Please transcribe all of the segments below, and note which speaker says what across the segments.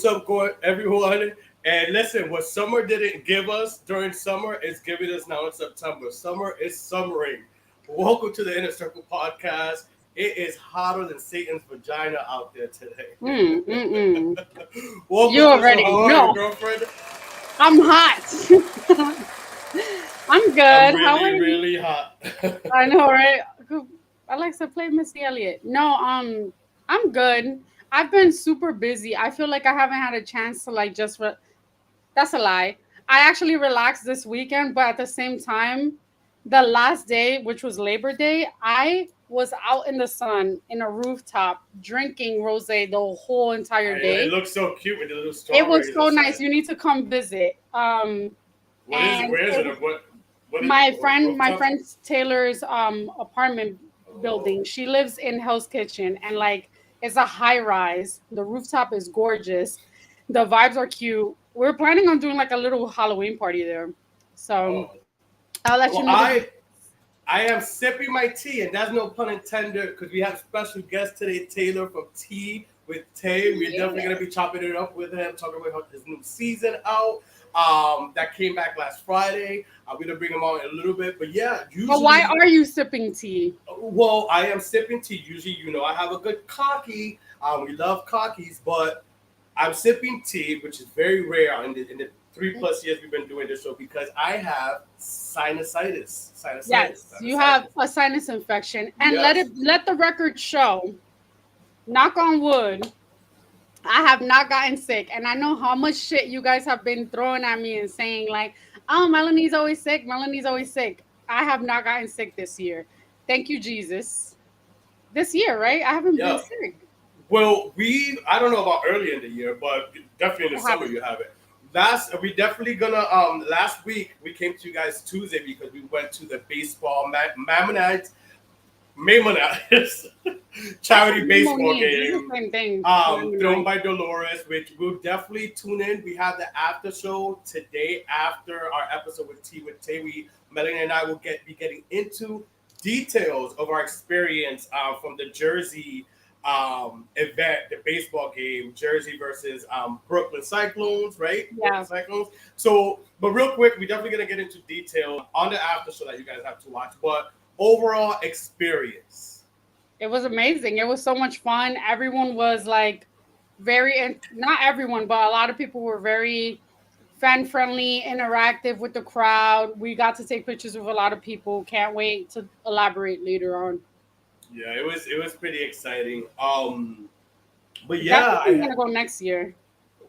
Speaker 1: what's up, everyone? And listen, what summer didn't give us during summer is giving us now in September. Summer is summering. Welcome to the Inner Circle podcast. It is hotter than Satan's vagina out there today. Welcome
Speaker 2: You
Speaker 1: to the
Speaker 2: already
Speaker 1: show. How are you,
Speaker 2: know.
Speaker 1: girlfriend?
Speaker 2: I'm hot. I'm
Speaker 1: I'm
Speaker 2: good. How are
Speaker 1: really,
Speaker 2: you?
Speaker 1: really hot.
Speaker 2: I know, right? Alexa, play Missy Elliott. No, I'm good. I've been super busy. I feel like I haven't had a chance to like that's a lie. I actually relaxed this weekend, but at the same time, the last day, which was Labor Day, I was out in the sun in a rooftop drinking rosé the whole entire
Speaker 1: It
Speaker 2: day.
Speaker 1: looks so cute with the little
Speaker 2: It was
Speaker 1: strawberries
Speaker 2: so nice.
Speaker 1: inside.
Speaker 2: You need to come visit.
Speaker 1: What is it?
Speaker 2: And
Speaker 1: Where is
Speaker 2: it,
Speaker 1: it? What is
Speaker 2: my
Speaker 1: what
Speaker 2: friend, my
Speaker 1: rooftop?
Speaker 2: friend Taylor's apartment
Speaker 1: Oh,
Speaker 2: building. She lives in Hell's Kitchen, and like it's a high rise. The rooftop is gorgeous. The vibes are cute. We're planning on doing like a little Halloween party there. So
Speaker 1: oh.
Speaker 2: I'll let you
Speaker 1: Well,
Speaker 2: know the
Speaker 1: I am sipping my tea, and that's no pun intended, because we have a special guest today, Taylor from Tea with Tay. We're definitely
Speaker 2: yeah.
Speaker 1: gonna be chopping it up with him, talking about his new season out. That came back last Friday. I'm gonna bring him on in a little bit, but yeah,
Speaker 2: But why
Speaker 1: usually,
Speaker 2: are you sipping tea?
Speaker 1: well, I am sipping tea. Usually, I have a good coffee. We love cockies, but I'm sipping tea, which is very rare in the 3+ years we've been doing this show, because I have sinusitis.
Speaker 2: Yes, you have a sinus infection, and
Speaker 1: Yes.
Speaker 2: let the record show. Knock on wood. I have not gotten sick, and I know how much shit you guys have been throwing at me and saying like, "Oh, Melanie's always sick. Melanie's always sick." I have not gotten sick this year. Thank you, Jesus. This year, right? I haven't been
Speaker 1: Yeah.
Speaker 2: sick.
Speaker 1: Well, I don't know about early in the year, but definitely in the
Speaker 2: I
Speaker 1: summer
Speaker 2: haven't.
Speaker 1: you have it. We definitely gonna last week we came to you guys Tuesday because we went to the baseball Maimonides
Speaker 2: I
Speaker 1: charity
Speaker 2: said
Speaker 1: baseball
Speaker 2: pneumonia. It's the
Speaker 1: game
Speaker 2: same thing.
Speaker 1: thrown by Dolores, which we'll definitely tune in. We have the after show today after our episode with Tea with Tay. Melanie and I will be getting into details of our experience from the Jersey event, the baseball game, Jersey versus Brooklyn Cyclones, right? Brooklyn
Speaker 2: Yeah,
Speaker 1: Cyclones. So, but real quick, we're definitely gonna get into detail on the after show that you guys have to watch. But overall experience.
Speaker 2: it was amazing. It was so much fun. Everyone was like not everyone, but a lot of people were very fan friendly, interactive with the crowd. We got to take pictures with a lot of people. Can't wait to elaborate later on.
Speaker 1: Yeah, it was pretty exciting. But yeah,
Speaker 2: Definitely gonna go next year.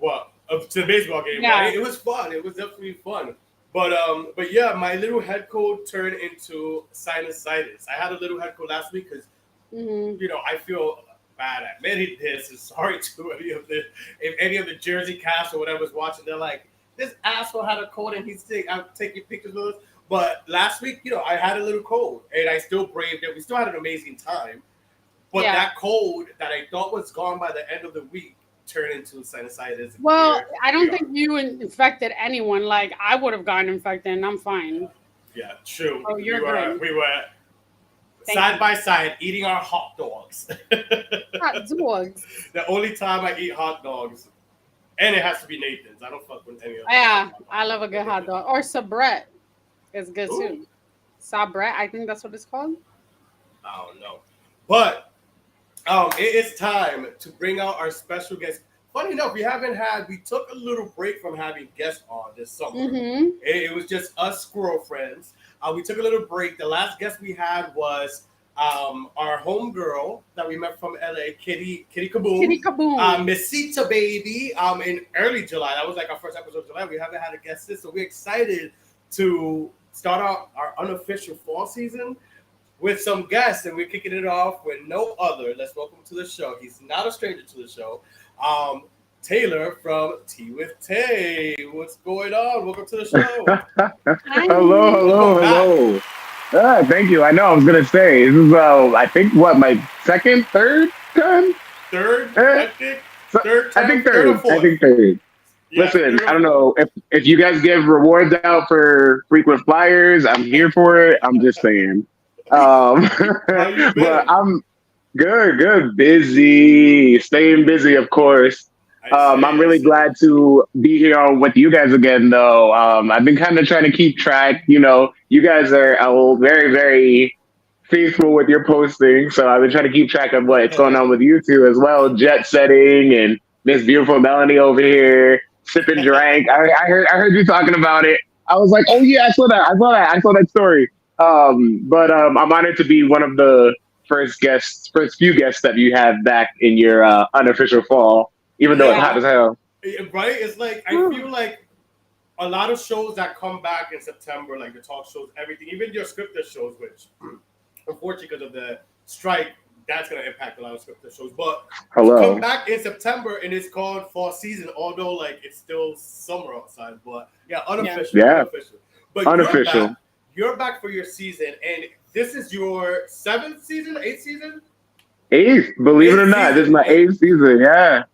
Speaker 1: to the baseball game,
Speaker 2: Yeah.
Speaker 1: right? It was fun. It was definitely fun. But yeah, my little head cold turned into sinusitis. I had a little head cold last week because
Speaker 2: Hmm.
Speaker 1: I feel bad admitting this. And sorry to any of the Jersey cast or whatever's watching. They're like, this asshole had a cold and he's sick. I'm taking pictures of us. But last week, I had a little cold and I still braved it. We still had an amazing time. But
Speaker 2: Yeah.
Speaker 1: that cold that I thought was gone by the end of the week turned into sinusitis. And
Speaker 2: Well,
Speaker 1: here
Speaker 2: I
Speaker 1: we
Speaker 2: don't
Speaker 1: are.
Speaker 2: think you infected anyone. Like I would have gotten infected, and I'm fine.
Speaker 1: Yeah, true.
Speaker 2: Oh,
Speaker 1: We
Speaker 2: you're
Speaker 1: were
Speaker 2: good.
Speaker 1: we were
Speaker 2: Thank
Speaker 1: side
Speaker 2: you.
Speaker 1: by side eating our hot dogs.
Speaker 2: Hot dogs.
Speaker 1: The only time I eat hot dogs, and it has to be Nathan's. I don't fuck with any other
Speaker 2: Yeah,
Speaker 1: hot
Speaker 2: I love a good hot dog. Or sabret is good
Speaker 1: dog. Ooh,
Speaker 2: too. Sabret, I think that's what it's called.
Speaker 1: I don't know. But it is time to bring out our special guest. Funny enough, we took a little break from having guests on this summer.
Speaker 2: Mm-hmm.
Speaker 1: It was just us squirrel friends. We took a little break. The last guest we had was our homegirl that we met from LA, Kitty
Speaker 2: Kitty
Speaker 1: Kaboom,
Speaker 2: kaboom.
Speaker 1: Missita Baby, in early July. That was like our first episode of July. We haven't had a guest since, so we're excited to start out our unofficial fall season with some guests, and we're kicking it off with no other. Let's welcome to the show. He's not a stranger to the show. Um, Taylor from Tea with Tay. What's going on? Welcome to the show.
Speaker 2: Hi.
Speaker 3: Hello,
Speaker 1: Welcome
Speaker 3: hello,
Speaker 1: back.
Speaker 3: hello. Thank you. I know I was gonna say this is I think what my second, third time.
Speaker 1: Third,
Speaker 3: Eh,
Speaker 1: I think.
Speaker 3: so-
Speaker 1: Third
Speaker 3: I
Speaker 1: time,
Speaker 3: think
Speaker 1: third or
Speaker 3: third. I
Speaker 1: fourth.
Speaker 3: think third.
Speaker 1: Yeah,
Speaker 3: Listen,
Speaker 1: third or
Speaker 3: I don't
Speaker 1: fourth.
Speaker 3: know if you guys give rewards out for frequent flyers. I'm here for it. I'm just saying. Um,
Speaker 1: How you
Speaker 3: but
Speaker 1: been?
Speaker 3: I'm good, good, busy, staying busy, of course. I'm really glad to be here with you guys again, though. I've been kind of trying to keep track. You guys are very, very faithful with your posting, so I've been trying to keep track of what's going on with you two as well. Jet setting and Miss Beautiful Melanie over here sipping drink. I heard you talking about it. I was like, oh yeah, I saw that story. But I'm honored to be one of the first few guests that you have back in your unofficial fall, even though it's hot as hell.
Speaker 1: Right? It's like I feel like a lot of shows that come back in September, like the talk shows, everything, even your scripted shows, which unfortunately because of the strike, that's going to impact a lot of scripted shows. But come back in September and it's called fall season, although like it's still summer outside. But yeah, unofficial.
Speaker 3: Yeah.
Speaker 1: Unofficial. But
Speaker 3: unofficial.
Speaker 1: You're back for your season, and this is your 8th season?
Speaker 3: 8th, believe it or not. This is my 8th season. Yeah.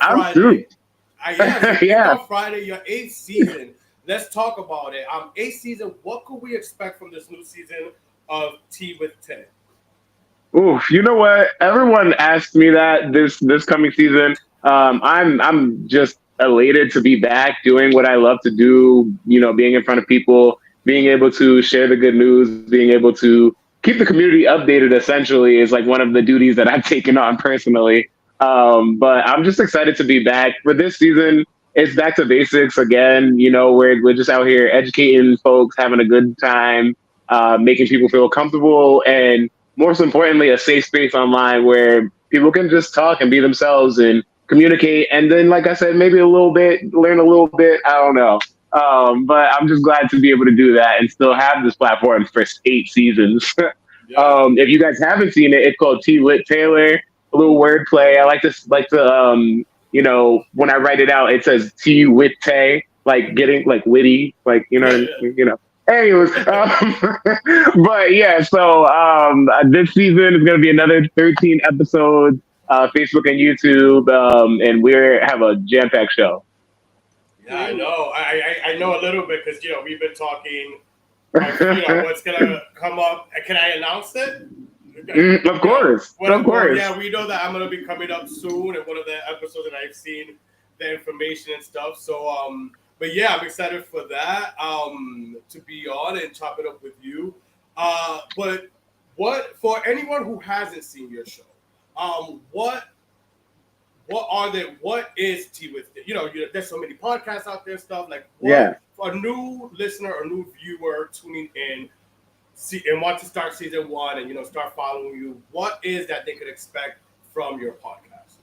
Speaker 3: I'm through.
Speaker 1: On Friday, your 8th season. Let's talk about it. 8th season, what could we expect from this new season of Tea with Tay?
Speaker 3: Oof, you know what? Everyone asked me that this coming season. I'm just elated to be back doing what I love to do, being in front of people, being able to share the good news, being able to keep the community updated essentially is like one of the duties that I've taken on personally. But I'm just excited to be back for this season. It's back to basics again. We're just out here educating folks, having a good time, making people feel comfortable, and most importantly, a safe space online where people can just talk and be themselves and communicate. And then, like I said, maybe learn a little bit. I don't know. But I'm just glad to be able to do that and still have this platform for 8 seasons. If you guys haven't seen it, it's called T Lit Taylor. A little wordplay. I like to when I write it out, it says T with Tay, like getting like witty, like Anyways, but yeah, so this season is going to be another 13 episodes, Facebook and YouTube, and we have a jam-packed show.
Speaker 1: Yeah, I know. I know a little bit because we've been talking. What's gonna come up? Can I announce it?
Speaker 3: Of course.
Speaker 1: Yeah, we know that I'm gonna be coming up soon in one of the episodes, and I've seen the information and stuff. So, but yeah, I'm excited for that. To be on and chop it up with you. But for anyone who hasn't seen your show, what is Tea with Tay? There's so many podcasts out there, stuff like for a new listener or new viewer tuning in and want to start season 1 and start following you, what is that they could expect from your podcast?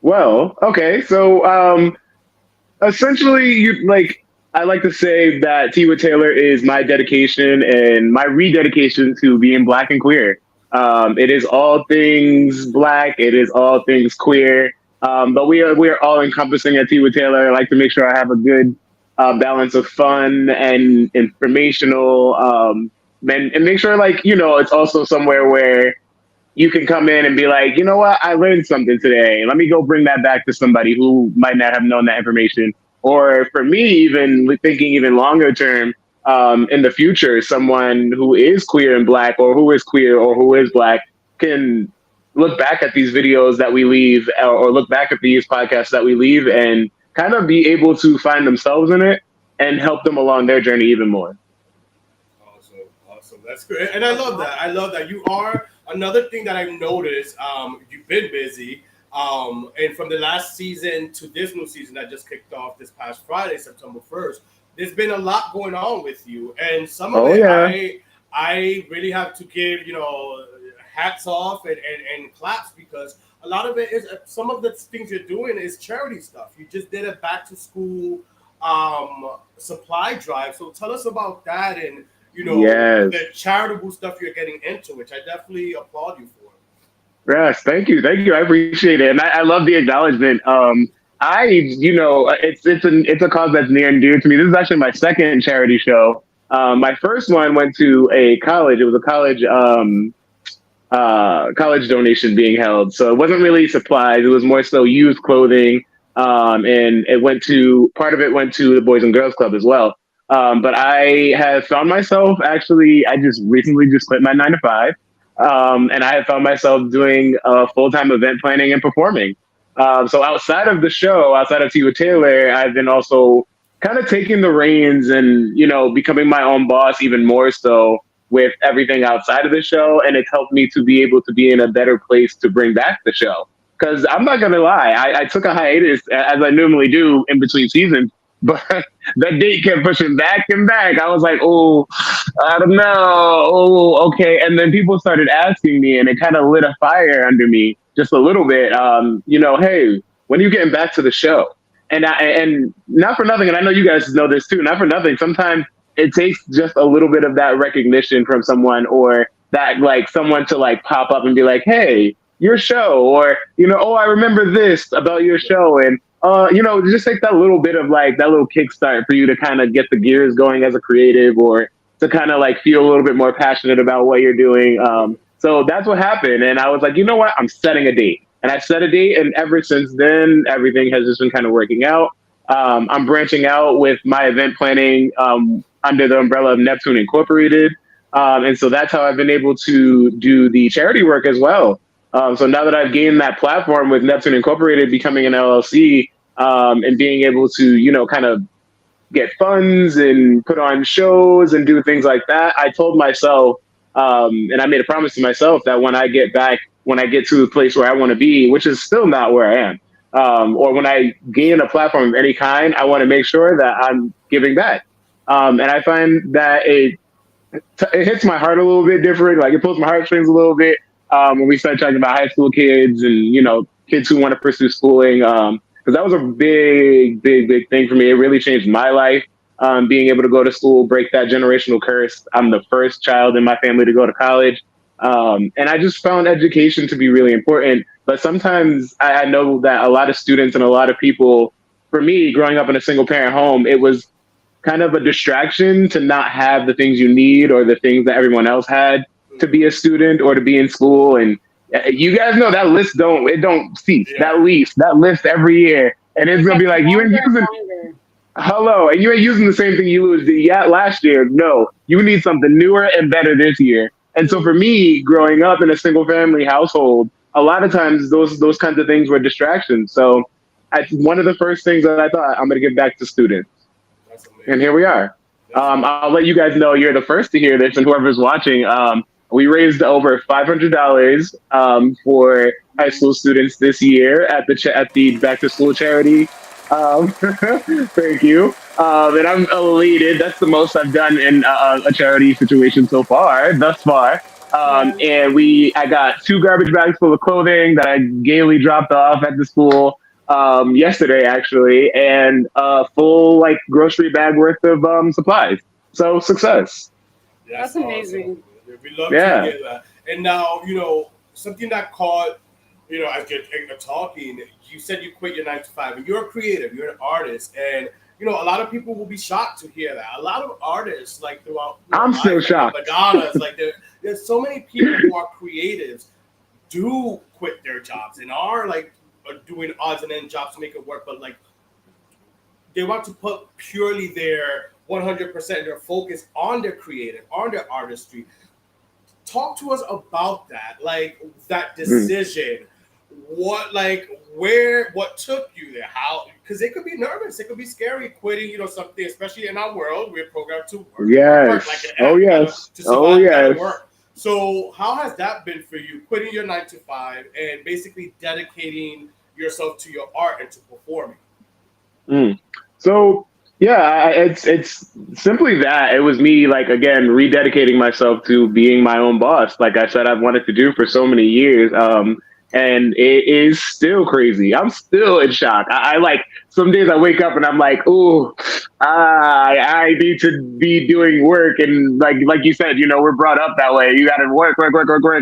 Speaker 3: Well, okay, so essentially, I like to say that Tea with Taylor is my dedication and my rededication to being Black and queer. It is all things Black. It is all things queer. But we are all encompassing at Tea with Taylor. I like to make sure I have a good balance of fun and informational, and make sure it's also somewhere where you can come in and be like, you know what, I learned something today. Let me go bring that back to somebody who might not have known that information. Or for me, even thinking even longer term, in the future, someone who is queer and Black, or who is queer or who is Black, can look back at these videos that we leave, or look back at these podcasts that we leave, and kind of be able to find themselves in it and help them along their journey even more.
Speaker 1: Awesome. That's good. And I love that. You are another thing that I've noticed. You've been busy. And from the last season to this new season that just kicked off this past Friday, September 1st, there's been a lot going on with you. And some of I really have to give, hats off and claps, because a lot of it is, some of the things you're doing is charity stuff. You just did a back to school supply drive. So tell us about that and, the charitable stuff you're getting into, which I definitely applaud you for.
Speaker 3: Yes, thank you. I appreciate it. And I love the acknowledgement. It's a cause that's near and dear to me. This is actually my second charity show. My first one went to a college. It was a college donation being held. So it wasn't really supplies. It was more so used clothing. And part of it went to the Boys and Girls Club as well. But I have found myself, actually, I just recently quit my 9-to-5. And I have found myself doing full-time event planning and performing. So outside of the show, outside of Tia Taylor, I've been also kind of taking the reins and, becoming my own boss even more so with everything outside of the show. And it's helped me to be able to be in a better place to bring back the show. Because I'm not going to lie, I took a hiatus as I normally do in between seasons, but that date kept pushing back and back. I was like, oh, I don't know. Oh, okay. And then people started asking me, and it kind of lit a fire under me just a little bit. Hey, when are you getting back to the show? And not for nothing, and I know you guys know this too, not for nothing, sometimes it takes just a little bit of that recognition from someone, or that like someone to like pop up and be like, hey, your show, or, oh, I remember this about your show. And, just take that little bit of like that little kickstart for you to kind of get the gears going as a creative, or to kind of like feel a little bit more passionate about what you're doing. So that's what happened. And I was like, you know what? I'm setting a date. And I set a date, and ever since then, everything has just been kind of working out. I'm branching out with my event planning under the umbrella of Neptune Incorporated. And so that's how I've been able to do the charity work as well. So now that I've gained that platform with Neptune Incorporated becoming an LLC, and being able to, kind of get funds and put on shows and do things like that, I told myself, and I made a promise to myself that when I get to the place where I want to be, which is still not where I am, or when I gain a platform of any kind, I want to make sure that I'm giving back. And I find that it hits my heart a little bit different. Like, it pulls my heartstrings a little bit when we start talking about high school kids and, kids who want to pursue schooling. Because that was a big, big, big thing for me. It really changed my life. Being able to go to school, break that generational curse. I'm the first child in my family to go to college. And I just found education to be really important. But sometimes I know that a lot of students and a lot of people, for me, growing up in a single parent home, it was kind of a distraction to not have the things you need or the things that everyone else had to be a student or to be in school. And you guys know that list don't cease. Yeah. That list every year. And it's going to be like, you ain't using, hello, and you ain't using the same thing you used last year. No, you need something newer and better this year. And so for me, growing up in a single family household, a lot of times those kinds of things were distractions. So one of the first things that I thought, I'm going to give back to students. And here we are. I'll let you guys know, you're the first to hear this, and whoever's watching, we raised over $500 for high school students this year at the Back to School charity. Thank you. And I'm elated. That's the most I've done in a charity situation thus far. And I got 2 garbage bags full of clothing that I gaily dropped off at the school yesterday, actually, and a full grocery bag worth of supplies. So success.
Speaker 2: That's amazing.
Speaker 1: Awesome. We love to hear that. And now, something that caught, as you're talking, you said you quit your 9 to 5, and you're a creative, you're an artist, and a lot of people will be shocked to hear that. A lot of artists, throughout
Speaker 3: I'm still shocked.
Speaker 1: Madonna's, there's so many people who are creatives do quit their jobs and are doing odds and end jobs to make it work, but they want to put purely their 100% their focus on their creative, on their artistry. Talk to us about that, that decision. What took you there? How? Because it could be nervous, it could be scary quitting, something, especially in our world, we're programmed to work.
Speaker 3: Yes.
Speaker 1: To survive work. So how has that been for you, quitting your 9 to 5 and basically dedicating yourself to your art and to performing?
Speaker 3: So yeah, it's simply that. It was me, again, rededicating myself to being my own boss. Like I said, I've wanted to do for so many years. And it is still crazy. I'm still in shock. I some days I wake up and I'm like, ooh, I need to be doing work. And like you said, we're brought up that way. You got to work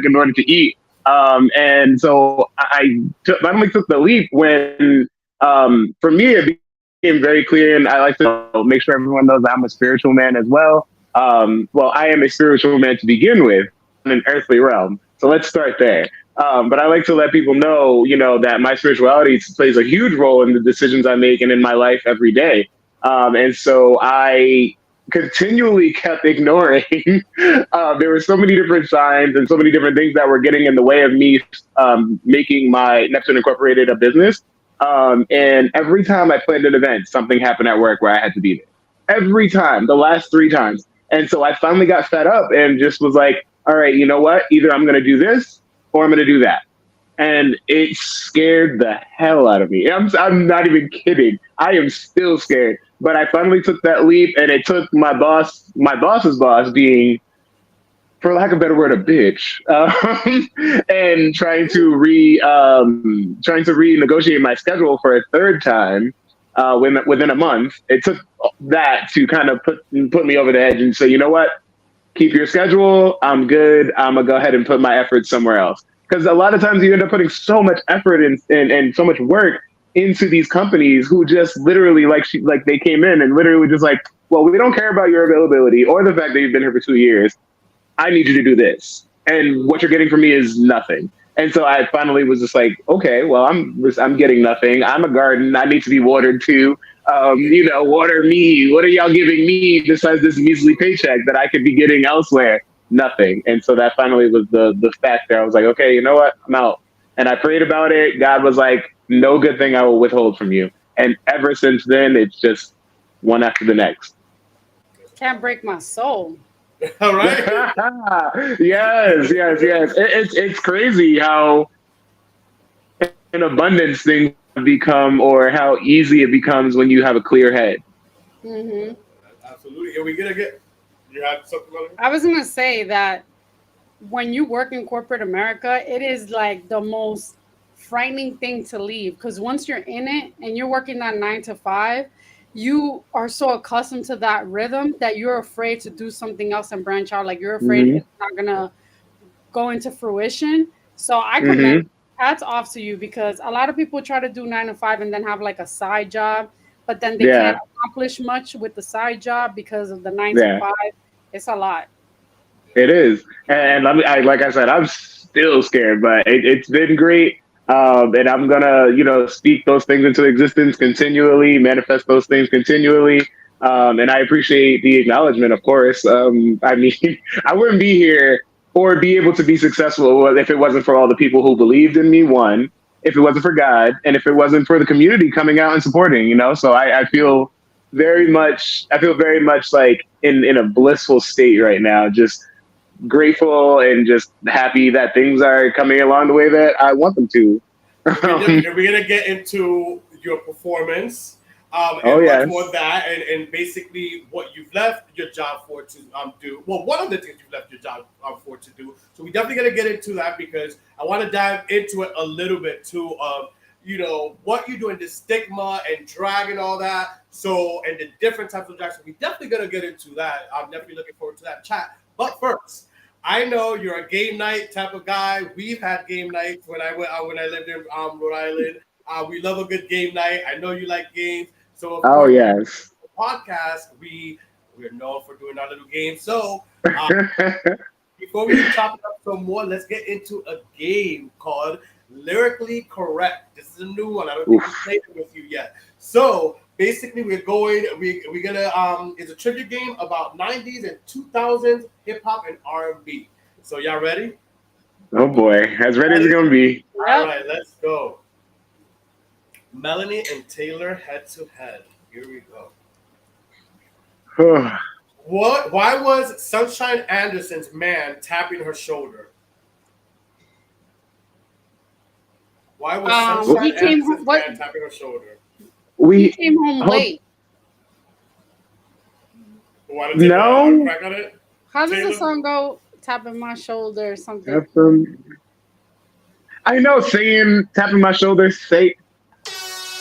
Speaker 3: in order to eat. And so I finally took the leap when, for me, it became very clear. And I like to make sure everyone knows I'm a spiritual man as well. Well, I am a spiritual man to begin with in an earthly realm. So let's start there. But I like to let people know, that my spirituality plays a huge role in the decisions I make and in my life every day. And so I continually kept ignoring. There were so many different signs and so many different things that were getting in the way of me making my Neptune Incorporated a business. And every time I planned an event, something happened at work where I had to be there. Every time, the last 3 times. And so I finally got fed up and just was like, all right, you know what? Either I'm going to do this or I'm going to do that. And it scared the hell out of me. I'm not even kidding. I am still scared. But I finally took that leap, and it took my boss's boss being, for lack of a better word, a bitch, and trying to renegotiate my schedule for a third time within a month. It took that to kind of put me over the edge and say, you know what? Keep your schedule. I'm good. I'm gonna go ahead and put my efforts somewhere else. Because a lot of times you end up putting so much effort and so much work into these companies who just literally like they came in and literally just like, well, we don't care about your availability or the fact that you've been here for 2 years. I need you to do this, and what you're getting from me is nothing. And so I finally was just like, okay, well, I'm getting nothing. I'm a garden. I need to be watered too. Water me. What are y'all giving me besides this measly paycheck that I could be getting elsewhere? Nothing. And so that finally was the factor. I was like, okay, you know what? I'm out. And I prayed about it. God was like, no good thing I will withhold from you. And ever since then, it's just one after the next.
Speaker 2: Can't break my soul.
Speaker 1: All right.
Speaker 3: Yes. It's crazy how an abundance thing become, or how easy it becomes when you have a clear head.
Speaker 2: Mm-hmm.
Speaker 1: Absolutely. Are we gonna get? You have something about it?
Speaker 2: I was gonna say that when you work in corporate America, it is like the most frightening thing to leave, because once you're in it and you're working that 9 to 5, you are so accustomed to that rhythm that you're afraid to do something else and branch out. Like, you're afraid it's not gonna go into fruition. So I commend, hats off to you, because a lot of people try to do 9 to 5 and then have like a side job, but then they can't accomplish much with the side job because of the 9 to 5. It's a lot.
Speaker 3: It is. And like I said, I'm still scared, but it's been great. And I'm gonna, speak those things into existence continually, manifest those things continually. And I appreciate the acknowledgement, of course. I mean, I wouldn't be here or be able to be successful if it wasn't for all the people who believed in me, one, if it wasn't for God, and if it wasn't for the community coming out and supporting, So I feel very much like in a blissful state right now, just grateful and just happy that things are coming along the way that I want them to.
Speaker 1: We're gonna get into your performance, much more of that, and basically what you've left your job for to do. Well, one of the things you've left your job for to do. So we definitely gonna get into that, because I want to dive into it a little bit too, of what you do in the stigma and drag and all that. So, and the different types of drag. So we definitely gonna get into that. I'm definitely looking forward to that chat. But first, I know you're a game night type of guy. We've had game nights when I lived in Rhode Island. We love a good game night. I know you like games. So
Speaker 3: yes,
Speaker 1: the podcast, we're known for doing our little games. So before we chop it up some more, let's get into a game called Lyrically Correct. This is a new one. I don't think we've played it with you yet. So basically, we're gonna it's a trivia game about 90s and 2000s hip hop and R&B. So y'all ready?
Speaker 3: Oh boy, as ready as it's gonna be.
Speaker 1: All right, let's go. Melanie and Taylor head to head. Here we go. Why was Sunshine Anderson's man tapping her shoulder? Why was Sunshine Anderson's man tapping her shoulder?
Speaker 2: He came home late.
Speaker 3: No.
Speaker 1: Crack on it?
Speaker 2: How does the song go? Tapping my shoulder or something.
Speaker 3: I know, saying tapping my shoulder, say.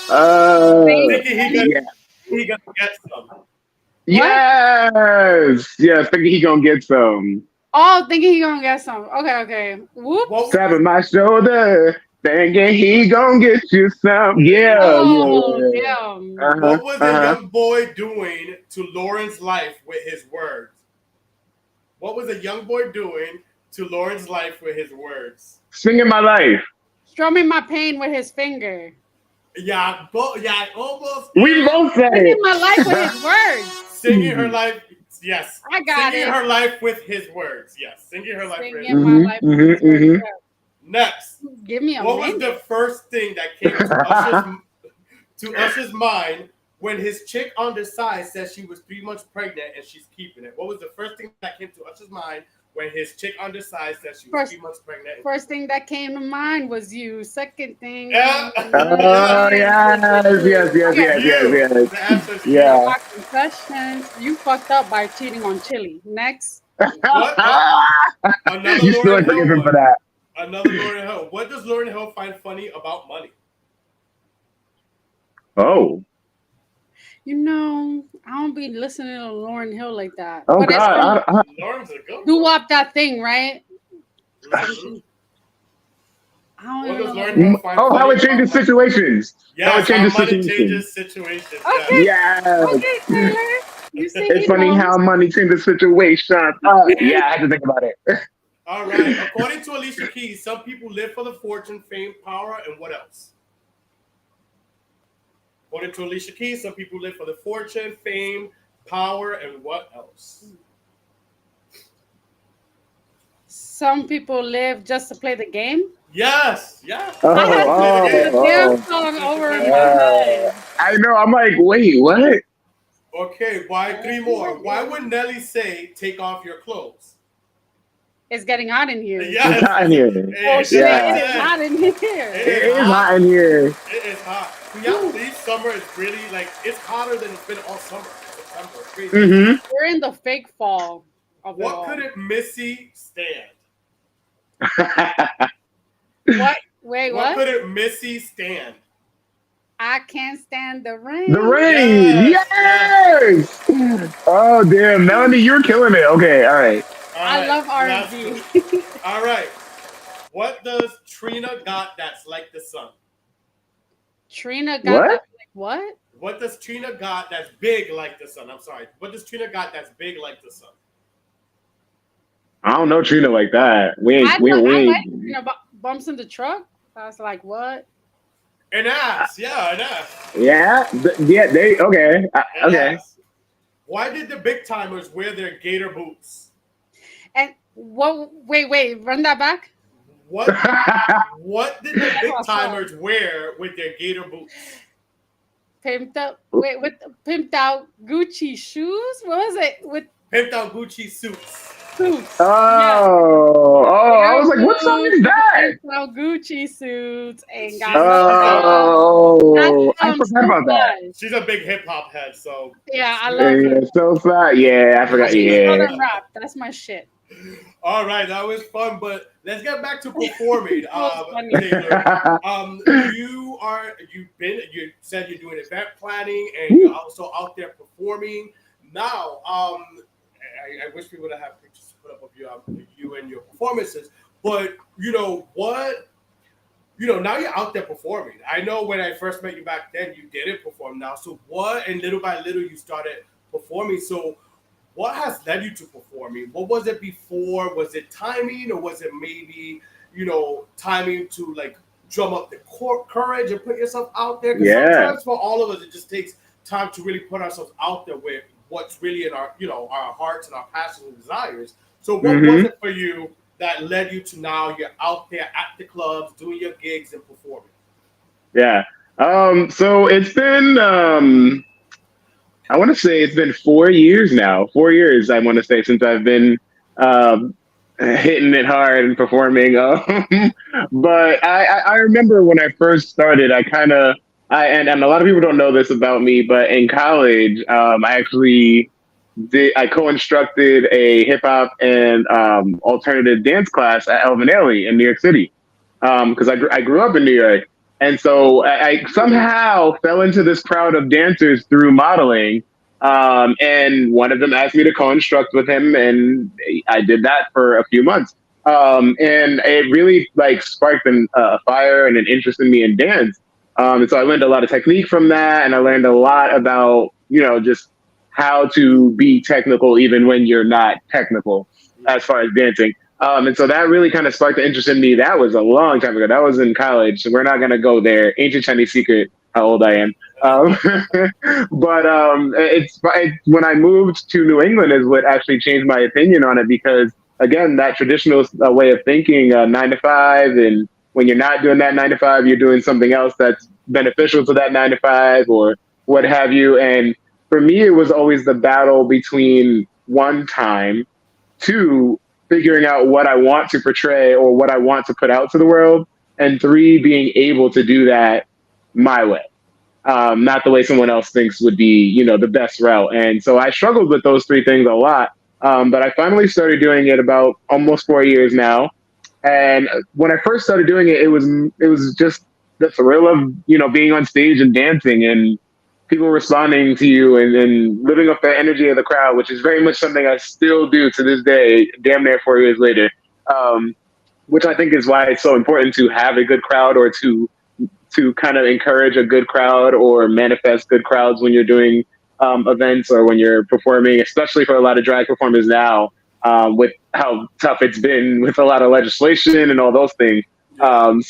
Speaker 1: Thinking he gonna get some.
Speaker 3: Yes, thinking he gonna get some.
Speaker 2: Oh, thinking he gonna get some. Okay. Whoops.
Speaker 3: Tapping my shoulder. Thinking he gonna get you some.
Speaker 2: Yeah.
Speaker 1: What was the young boy doing to Lauren's life with his words? What was a young boy doing to Lauren's life with his words?
Speaker 3: Singing my life.
Speaker 2: Strumming my pain with his finger.
Speaker 1: Yeah, almost.
Speaker 3: We both said
Speaker 2: Singing
Speaker 3: it.
Speaker 2: my life with his words.
Speaker 1: Singing her life. yes.
Speaker 2: I got
Speaker 1: Singing
Speaker 2: it.
Speaker 1: her life with his words. Yes, singing her life with his
Speaker 2: Singing
Speaker 1: words.
Speaker 2: my life. with his words.
Speaker 1: Next,
Speaker 2: Give me a
Speaker 1: what was
Speaker 2: minute.
Speaker 1: the first thing that came to Usher's mind when his chick on the side says she was 3 months pregnant and she's keeping it? What was the first thing that came to Usher's mind when his chick on the side said she was 3 months pregnant?
Speaker 2: First thing that came to mind was you. Second thing.
Speaker 1: Yeah.
Speaker 3: Oh, yes.
Speaker 1: The answer is
Speaker 3: Yeah.
Speaker 2: My confessions. You fucked up by cheating on Chili. Next.
Speaker 1: What? Another
Speaker 3: You still
Speaker 1: Lauryn
Speaker 3: ain't forgiven
Speaker 1: Hill
Speaker 3: for
Speaker 1: one.
Speaker 3: that.
Speaker 1: Another Lauryn Hill. What does Lauryn Hill find funny about money?
Speaker 3: Oh.
Speaker 2: You know, I don't be listening to Lauryn Hill like that.
Speaker 3: Oh,
Speaker 2: But
Speaker 3: God.
Speaker 1: Lauren's a good
Speaker 2: do
Speaker 1: one.
Speaker 2: up that thing, right?
Speaker 1: Mhm.
Speaker 2: I don't
Speaker 1: What
Speaker 2: even
Speaker 1: does
Speaker 2: know.
Speaker 1: Lauryn Hill find
Speaker 3: Oh,
Speaker 1: funny
Speaker 3: how it
Speaker 1: about
Speaker 3: changes
Speaker 1: money?
Speaker 3: situations.
Speaker 1: Yes,
Speaker 3: how it changes
Speaker 1: money
Speaker 3: situations.
Speaker 1: changes situations.
Speaker 2: Okay.
Speaker 3: Yes.
Speaker 2: Okay, Taylor. You see,
Speaker 3: It's funny how money changes situations. Yeah, I had to think about it.
Speaker 1: All right. According to Alicia Keys, some people live for the fortune, fame, power, and what else? According to Alicia Keys, some people live for the fortune, fame, power, and what else?
Speaker 2: some people live just to play the game.
Speaker 1: Yes. Yeah.
Speaker 2: I had the damn
Speaker 3: Oh.
Speaker 2: song over in my head.
Speaker 3: I know. I'm like, wait, what?
Speaker 1: Okay. Why? 3 more. Why would Nelly say, "Take off your clothes"?
Speaker 2: It's getting hot in here.
Speaker 1: Yes.
Speaker 3: It's hot in here.
Speaker 2: Oh shit,
Speaker 3: Yeah.
Speaker 2: it is hot in here.
Speaker 3: It is hot in here.
Speaker 1: It is hot. Can y'all believe summer is really like it's hotter than it's been all summer. September. It's crazy.
Speaker 3: Mm-hmm.
Speaker 2: We're in the fake fall of it
Speaker 1: What
Speaker 2: all.
Speaker 1: couldn't Missy stand?
Speaker 2: What? Wait,
Speaker 1: What
Speaker 2: what?
Speaker 1: couldn't Missy stand?
Speaker 2: I can't stand the rain.
Speaker 3: The rain.
Speaker 1: Yes.
Speaker 3: Yes. Oh, damn. Melanie, you're killing it. Okay. All right.
Speaker 1: All
Speaker 2: I
Speaker 1: right,
Speaker 2: love
Speaker 1: last
Speaker 2: R&B.
Speaker 1: two. All right. What does Trina got that's like the sun?
Speaker 2: Trina got
Speaker 3: What?
Speaker 2: that. Like, what?
Speaker 1: What does Trina got that's big like the sun? I'm sorry. What does Trina got that's big like the sun?
Speaker 3: I don't know Trina like that. We
Speaker 2: I
Speaker 3: ain't. We
Speaker 2: like
Speaker 3: ain't.
Speaker 2: Trina bumps in the truck. I was like, what?
Speaker 1: An ass. Yeah, an ass.
Speaker 3: Yeah. Yeah. They. Okay.
Speaker 1: An
Speaker 3: Okay.
Speaker 1: ass. Why did the big timers wear their gator boots?
Speaker 2: And what? Wait, run that back.
Speaker 1: What did the big timers wear with their gator boots?
Speaker 2: Pimped up. Wait, with pimped out Gucci shoes. What was it? With
Speaker 1: Pimped out Gucci suits.
Speaker 2: suits.
Speaker 3: Oh. I was like, what song is that?
Speaker 2: Pimped out Gucci suits and got
Speaker 3: Oh. I forgot about that.
Speaker 1: She's a big hip hop head, so
Speaker 2: Yeah, I love
Speaker 3: Yeah,
Speaker 2: it.
Speaker 3: so fat. Yeah, I forgot. Yeah.
Speaker 2: Southern rap. That's my shit.
Speaker 1: all right, that was fun. But let's get back to performing.
Speaker 2: funny.
Speaker 1: Taylor, you said you're doing event planning and you're also out there performing. Now, I wish we would have had pictures to put up of you and your performances. But now you're out there performing. I know when I first met you back then, you didn't perform now. So and little by little, you started performing. So what has led you to performing? What was it before? Was it timing, or was it maybe, timing to like drum up the courage and put yourself out there? Because sometimes for all of us, it just takes time to really put ourselves out there with what's really in our, our hearts and our passions and desires. So what was it for you that led you to now you're out there at the clubs, doing your gigs and performing?
Speaker 3: Yeah. So it's been, I want to say it's been 4 years now. 4 years, I want to say, since I've been hitting it hard and performing. But I remember when I first started, and a lot of people don't know this about me, but in college, I co-instructed a hip hop and alternative dance class at Elvin Ailey in New York City, because I grew up in New York, and so I somehow fell into this crowd of dancers through modeling, and one of them asked me to co-instruct with him, and I did that for a few months, and it really sparked a fire and an interest in me in dance, and so I learned a lot of technique from that, and I learned a lot about just how to be technical even when you're not technical as far as dancing. And so that really kind of sparked the interest in me. That was a long time ago. That was in college. So we're not going to go there. Ancient Chinese secret, how old I am. It's when I moved to New England is what actually changed my opinion on it because again, that traditional way of thinking, 9 to 5, and when you're not doing that 9 to 5, you're doing something else that's beneficial to that 9 to 5 or what have you. And for me, it was always the battle between one, time, two, figuring out what I want to portray or what I want to put out to the world, and three, being able to do that my way, not the way someone else thinks would be, the best route. And so I struggled with those three things a lot. But I finally started doing it about almost 4 years now. And when I first started doing it, it was just the thrill of, being on stage and dancing and people responding to you and living up the energy of the crowd, which is very much something I still do to this day, damn near 4 years later. Which I think is why it's so important to have a good crowd or to kind of encourage a good crowd or manifest good crowds when you're doing events or when you're performing, especially for a lot of drag performers now, with how tough it's been with a lot of legislation and all those things. And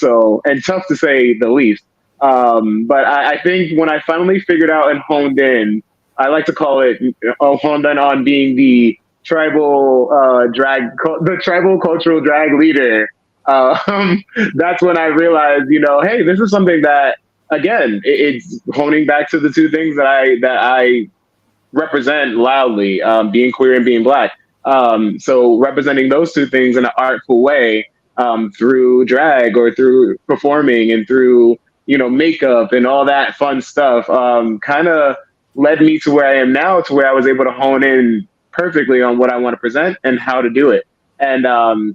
Speaker 3: tough to say the least. But I think when I finally figured out and honed in, I like to call it honed in on being the tribal the tribal cultural drag leader. That's when I realized, hey, this is something that, again, it's honing back to the two things that I represent loudly, being queer and being Black. So representing those two things in an artful way, through drag or through performing and through, makeup and all that fun stuff, kind of led me to where I am now, to where I was able to hone in perfectly on what I want to present and how to do it. And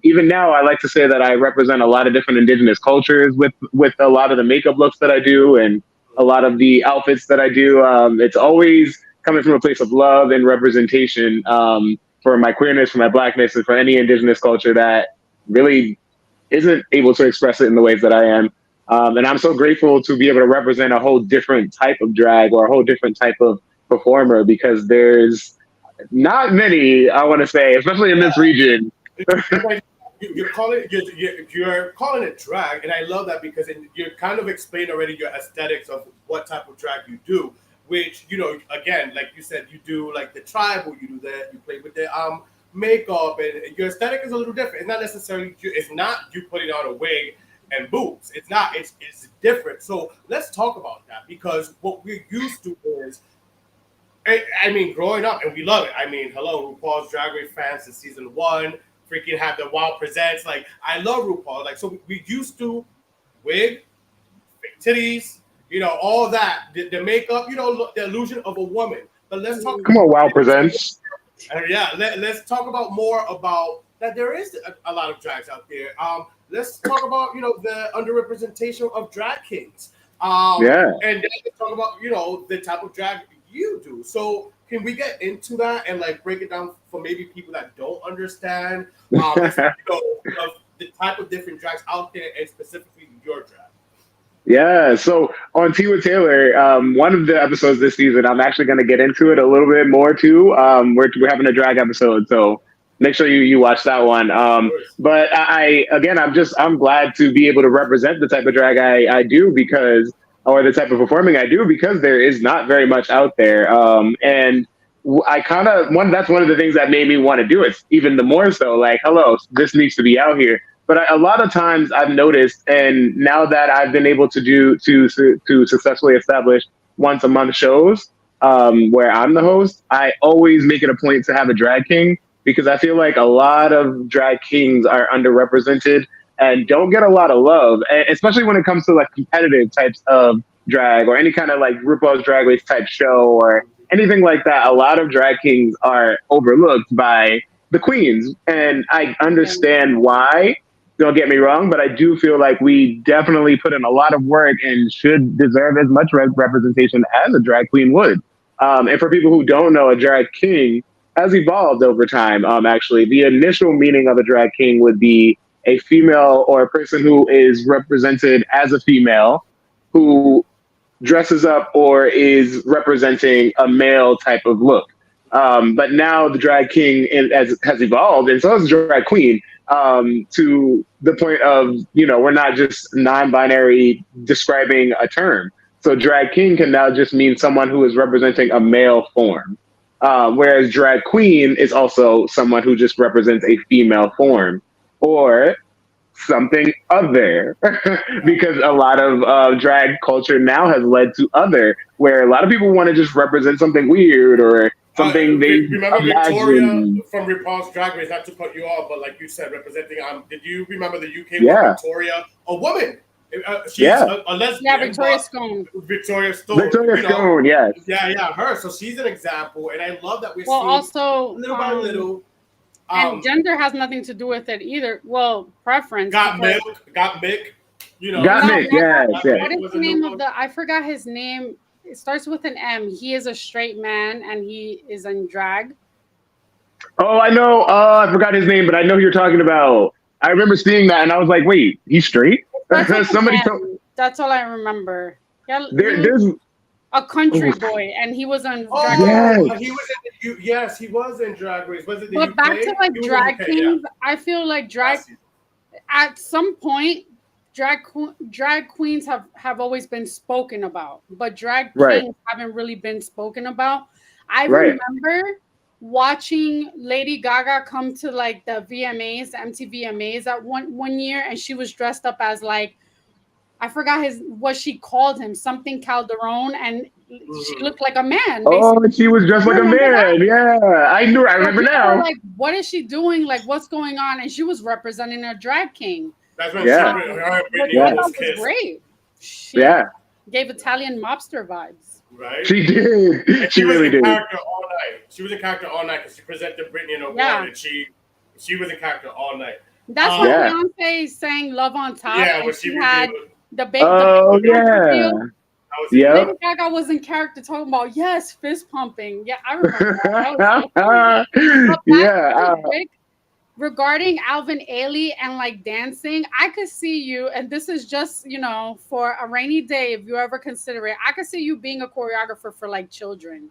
Speaker 3: even now, I like to say that I represent a lot of different indigenous cultures with a lot of the makeup looks that I do and a lot of the outfits that I do. It's always coming from a place of love and representation, for my queerness, for my Blackness, and for any indigenous culture that really isn't able to express it in the ways that I am. And I'm so grateful to be able to represent a whole different type of drag or a whole different type of performer, because there's not many, I want to say, especially in this region.
Speaker 1: You're calling it drag, and I love that because you kind of explained already your aesthetics of what type of drag you do. Which, again, like you said, you do like the tribal, you do that, you play with the makeup, and your aesthetic is a little different. It's not necessarily it's not you putting on a wig and boobs. It's not. It's different. So let's talk about that, because what we're used to is, I mean, growing up, and we love it. I mean, hello, RuPaul's Drag Race fans since season 1. Freaking have the Wild Presents. Like, I love RuPaul. Like, so we used to wig, fake titties, all that, the makeup, the illusion of a woman. But let's talk.
Speaker 3: Come on, Wild Presents.
Speaker 1: Let's talk about more about that. There is a lot of drags out there. Let's talk about the underrepresentation of drag kings. And then let's talk about the type of drag you do. So can we get into that and like break it down for maybe people that don't understand the type of different drags out there, and specifically your drag?
Speaker 3: Yeah, so on Tea with Taylor, one of the episodes this season, I'm actually going to get into it a little bit more too. We're having a drag episode, so make sure you watch that one. But I'm glad to be able to represent the type of drag I do, because, or the type of performing I do, because there is not very much out there. And I that's one of the things that made me want to do it even the more so. Like, hello, this needs to be out here. But a lot of times I've noticed, and now that I've been able to successfully establish once a month shows, where I'm the host, I always make it a point to have a drag king, because I feel like a lot of drag kings are underrepresented and don't get a lot of love, especially when it comes to like competitive types of drag or any kind of like RuPaul's Drag Race type show or anything like that. A lot of drag kings are overlooked by the queens, and I understand why. Don't get me wrong, but I do feel like we definitely put in a lot of work and should deserve as much representation as a drag queen would. And for people who don't know, a drag king has evolved over time. Actually, the initial meaning of a drag king would be a female or a person who is represented as a female who dresses up or is representing a male type of look. But now the drag king has evolved, and so has the drag queen, to the point of, we're not just non-binary describing a term. So drag king can now just mean someone who is representing a male form. Whereas drag queen is also someone who just represents a female form or something other. Because a lot of drag culture now has led to other, where a lot of people want to just represent something weird or something they
Speaker 1: remember Victoria
Speaker 3: imagine.
Speaker 1: from RuPaul's Drag Race, not to cut you off, but like you said, representing, did you remember the UK
Speaker 3: Yeah.
Speaker 1: Victoria, a woman? She's
Speaker 3: Yeah.
Speaker 1: a lesbian.
Speaker 2: Yeah, Victoria
Speaker 1: but-
Speaker 2: Scone.
Speaker 1: Victoria Stone.
Speaker 3: Victoria
Speaker 1: you know.
Speaker 3: Stone, yes.
Speaker 1: Yeah, her. So she's an example, and I love that we're
Speaker 2: Well,
Speaker 1: seeing
Speaker 2: also,
Speaker 1: little by little.
Speaker 2: and gender has nothing to do with it either. Well, preference.
Speaker 1: Got
Speaker 2: because-
Speaker 1: Mick. You know,
Speaker 3: Got
Speaker 2: No,
Speaker 3: Mick, yes,
Speaker 1: Got
Speaker 3: yes.
Speaker 1: Mick
Speaker 2: What is
Speaker 1: was
Speaker 2: the
Speaker 1: a
Speaker 2: name
Speaker 1: new
Speaker 2: of
Speaker 1: one.
Speaker 2: the? I forgot his name. It starts with an M. He is a straight man, and he is in drag.
Speaker 3: Oh, I know. I forgot his name, but I know who you're talking about. I remember seeing that, and I was like, "Wait, he's straight?"
Speaker 2: Starts with an
Speaker 3: Somebody
Speaker 2: M.
Speaker 3: told
Speaker 2: That's all I remember. Yeah,
Speaker 3: there,
Speaker 2: he was
Speaker 3: there's
Speaker 2: a country
Speaker 3: Oh.
Speaker 2: boy, and he was on
Speaker 1: Oh,
Speaker 2: drag.
Speaker 3: Yes.
Speaker 1: he was in the yes, he was in Drag Race. Was it the
Speaker 2: But
Speaker 1: UK?
Speaker 2: back to like
Speaker 1: He was in
Speaker 2: drag
Speaker 1: UK,
Speaker 2: kings, I feel like drag at some point drag queens have always been spoken about, but drag
Speaker 3: Right.
Speaker 2: kings haven't really been spoken about. I
Speaker 3: Right.
Speaker 2: remember watching Lady Gaga come to like the VMAs, the MTV VMAs at one year, and she was dressed up as like, I forgot what she called him, something Calderon, and she looked like a man.
Speaker 3: Oh, she was dressed like a
Speaker 2: Remember that?
Speaker 3: man. Yeah, I knew. I remember
Speaker 2: People were
Speaker 3: now.
Speaker 2: like, what is she doing? Like, what's going on? And she was representing a drag king.
Speaker 1: That's when
Speaker 3: Yeah.
Speaker 1: her and
Speaker 2: Which
Speaker 1: Brittany
Speaker 2: I
Speaker 3: Yeah.
Speaker 2: thought
Speaker 1: almost
Speaker 2: was
Speaker 1: kissed,
Speaker 2: great. She
Speaker 3: Yeah,
Speaker 2: gave Italian mobster vibes.
Speaker 1: right?
Speaker 3: she did.
Speaker 1: And
Speaker 3: She
Speaker 1: was
Speaker 3: really
Speaker 1: in
Speaker 3: did.
Speaker 1: character all night. She was in character all night because she presented Brittany an award,
Speaker 2: Yeah.
Speaker 1: and she was in character all night.
Speaker 2: That's why
Speaker 3: Yeah.
Speaker 2: Beyonce sang "Love on Top."
Speaker 1: Yeah,
Speaker 2: and
Speaker 1: when
Speaker 2: she
Speaker 1: she
Speaker 2: had
Speaker 1: revealed,
Speaker 2: the big.
Speaker 3: Oh
Speaker 2: the big
Speaker 3: yeah,
Speaker 2: reveal.
Speaker 1: that was
Speaker 3: Yep.
Speaker 2: Lady Gaga was in character talking about yes, fist pumping. Yeah, I remember that. That was so funny. But back
Speaker 3: yeah.
Speaker 2: real quick, regarding Alvin Ailey and like dancing, I could see you, and this is just for a rainy day if you ever consider it. I could see you being a choreographer for like children.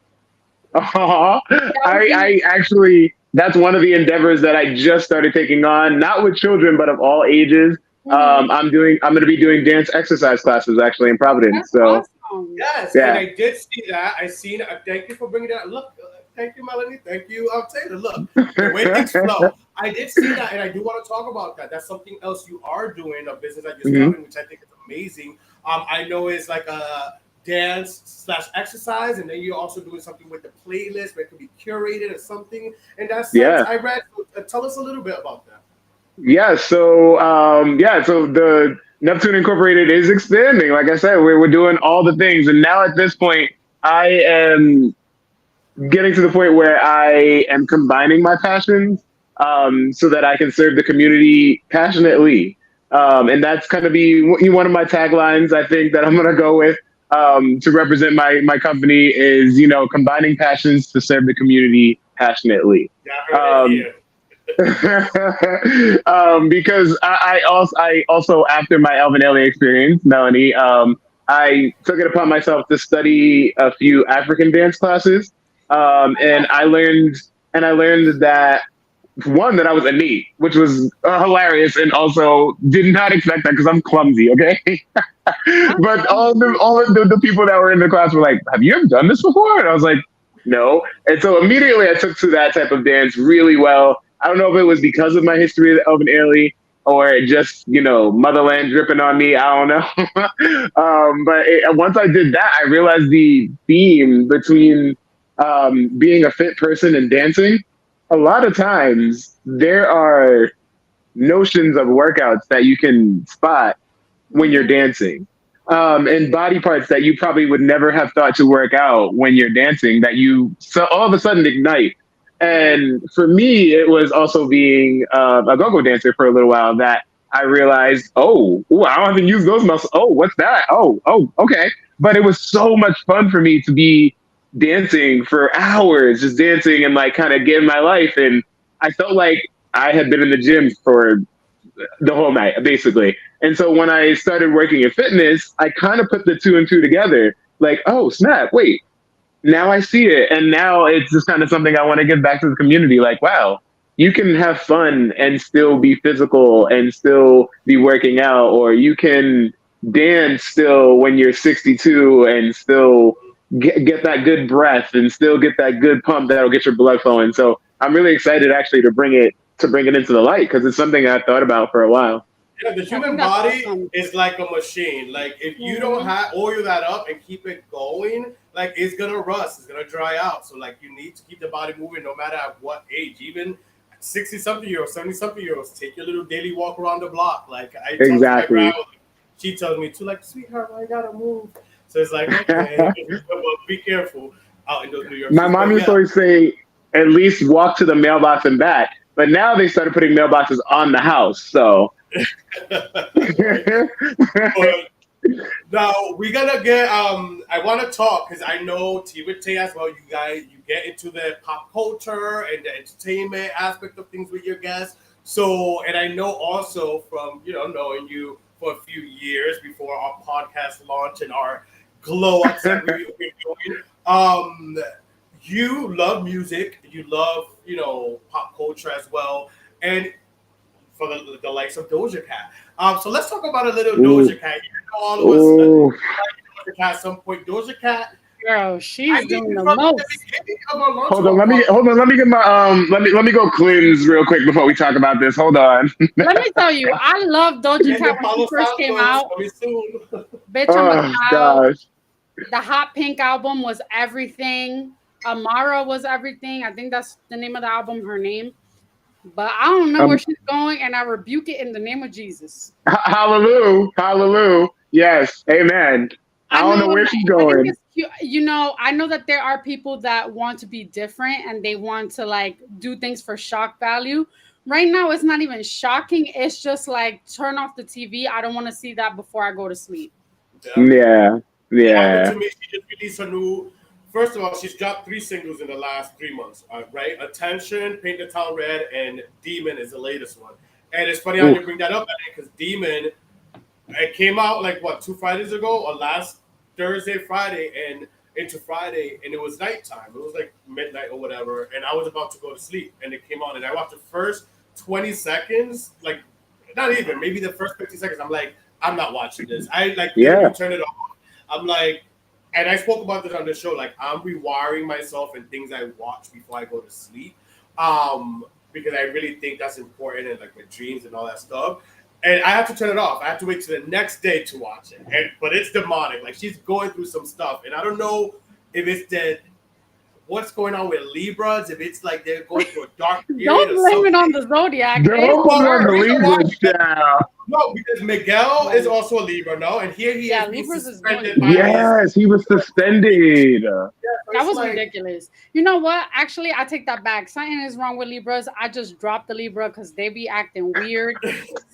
Speaker 3: I actually, that's one of the endeavors that I just started taking on, not with children, but of all ages.
Speaker 2: Mhm.
Speaker 3: I'm going to be doing dance exercise classes actually in Providence.
Speaker 2: That's
Speaker 3: So
Speaker 2: awesome.
Speaker 1: yes,
Speaker 3: Yeah.
Speaker 1: and I did see that. I seen. Thank you for bringing that. Look, thank you, Melanie. Thank you, Taylor. Look, the way things flow. I did see that, and I do want to talk about that. That's something else you are doing, a business that you're
Speaker 3: Mhm.
Speaker 1: starting, which I think is amazing. I know it's like a dance/exercise, and then you're also doing something with the playlist where it could be curated or something. And that's
Speaker 3: Yeah.
Speaker 1: I read. Tell us a little bit about that.
Speaker 3: Yeah, so the Neptune Incorporated is expanding. Like I said, we're doing all the things, and now at this point, I am getting to the point where I am combining my passions, so that I can serve the community passionately. And that's going to be one of my taglines. I think that I'm going to go with to represent my company is combining passions to serve the community passionately.
Speaker 1: Yeah, I heard it here.
Speaker 3: Because I also after my Alvin Ailey experience, Melanie, I took it upon myself to study a few African dance classes, and I learned that one, that I was innate, which was hilarious, and also did not expect that because I'm clumsy. Okay, but all of the people that were in the class were like, "Have you ever done this before?" And I was like, "No." And so immediately I took to that type of dance really well. I don't know if it was because of my history with Alvin Ailey or just, motherland dripping on me. I don't know. But once I did that, I realized the theme between being a fit person and dancing. A lot of times there are notions of workouts that you can spot when you're dancing. And body parts that you probably would never have thought to work out when you're dancing that you all of a sudden ignite. And for me, it was also being a go-go dancer for a little while that I realized, ooh, I don't even use those muscles. Oh, what's that? Oh, okay. But it was so much fun for me to be dancing for hours, just dancing and like kind of getting my life. And I felt like I had been in the gym for the whole night, basically. And so when I started working in fitness, I kind of put the two and two together. Like, oh, snap, wait. Now I see it. And now it's just kind of something I want to give back to the community. Like, wow, you can have fun and still be physical and still be working out, or you can dance still when you're 62 and still get that good breath and still get that good pump that'll get your blood flowing. So I'm really excited actually to bring it into the light because it's something I thought about for a while.
Speaker 1: Yeah, the human
Speaker 2: that's
Speaker 1: body
Speaker 2: awesome.
Speaker 1: is like a machine. Like if you don't have oil that up and keep it going, like it's gonna rust, it's gonna dry out. So like you need to keep the body moving no matter at what age. Even 60-something-year-olds, 70-something-year-olds, take your little daily walk around the block. Like I talk to my
Speaker 3: Exactly.
Speaker 1: grandma, she tells me to like, sweetheart, I gotta move. So it's like, okay, well, be careful out in those New York.
Speaker 3: My mom used to always say, at least walk to the mailbox and back. But now they started putting mailboxes on the house. So
Speaker 1: But now we gotta get. I want to talk because I know T with Tay as well. You guys, you get into the pop culture and the entertainment aspect of things with your guests. So, and I know also from knowing you for a few years before our podcast launch and our glow ups that we've been doing. You love music. You love pop culture as well, and for the likes of Doja Cat. So let's talk about a little Doja Cat. All of us like Doja Cat at some point. Doja Cat.
Speaker 2: Girl, she's doing the most.
Speaker 3: Hold on, let me get my let me go cleanse real quick before we talk about this. Hold on.
Speaker 2: Let me tell you, I love Doja Cat when she first came out. Bitch, I'm a child.
Speaker 3: Gosh.
Speaker 2: The Hot Pink album was everything. Amara was everything. I think that's the name of the album, her name. But I don't know where she's going, and I rebuke it in the name of Jesus.
Speaker 3: Hallelujah. Hallelujah. Yes. Amen. I don't know where she's going.
Speaker 2: I know that there are people that want to be different and they want to like do things for shock value. Right now, it's not even shocking. It's just like turn off the TV. I don't want to see that before I go to sleep.
Speaker 3: Yeah.
Speaker 1: To me, she just released a new. First of all, she's dropped 3 singles in the last 3 months, right? Attention, Paint the Town Red, and Demon is the latest one. And it's funny how you bring that up, because Demon, it came out like, 2 Fridays ago, or last Thursday, Friday, and into Friday, and it was nighttime. It was like midnight or whatever, and I was about to go to sleep, and it came on, and I watched the first 20 seconds, like, not even, maybe the first 50 seconds, I'm like, I'm not watching this. I, turn it off. I'm like, and I spoke about this on the show. Like, I'm rewiring myself and things I watch before I go to sleep, because I really think that's important and like my dreams and all that stuff. And I have to turn it off. I have to wait till the next day to watch it. But it's demonic. Like she's going through some stuff, and I don't know if it's what's going on with Libras. If it's like they're going through a dark period.
Speaker 2: Don't blame it on the zodiac.
Speaker 3: Don't blame it on the Libras.
Speaker 1: No, because Miguel is also a Libra, no? And here he is.
Speaker 2: Libras is
Speaker 3: yes, he was suspended.
Speaker 2: That was ridiculous. You know what? Actually, I take that back. Something is wrong with Libras. I just dropped the Libra because they be acting weird.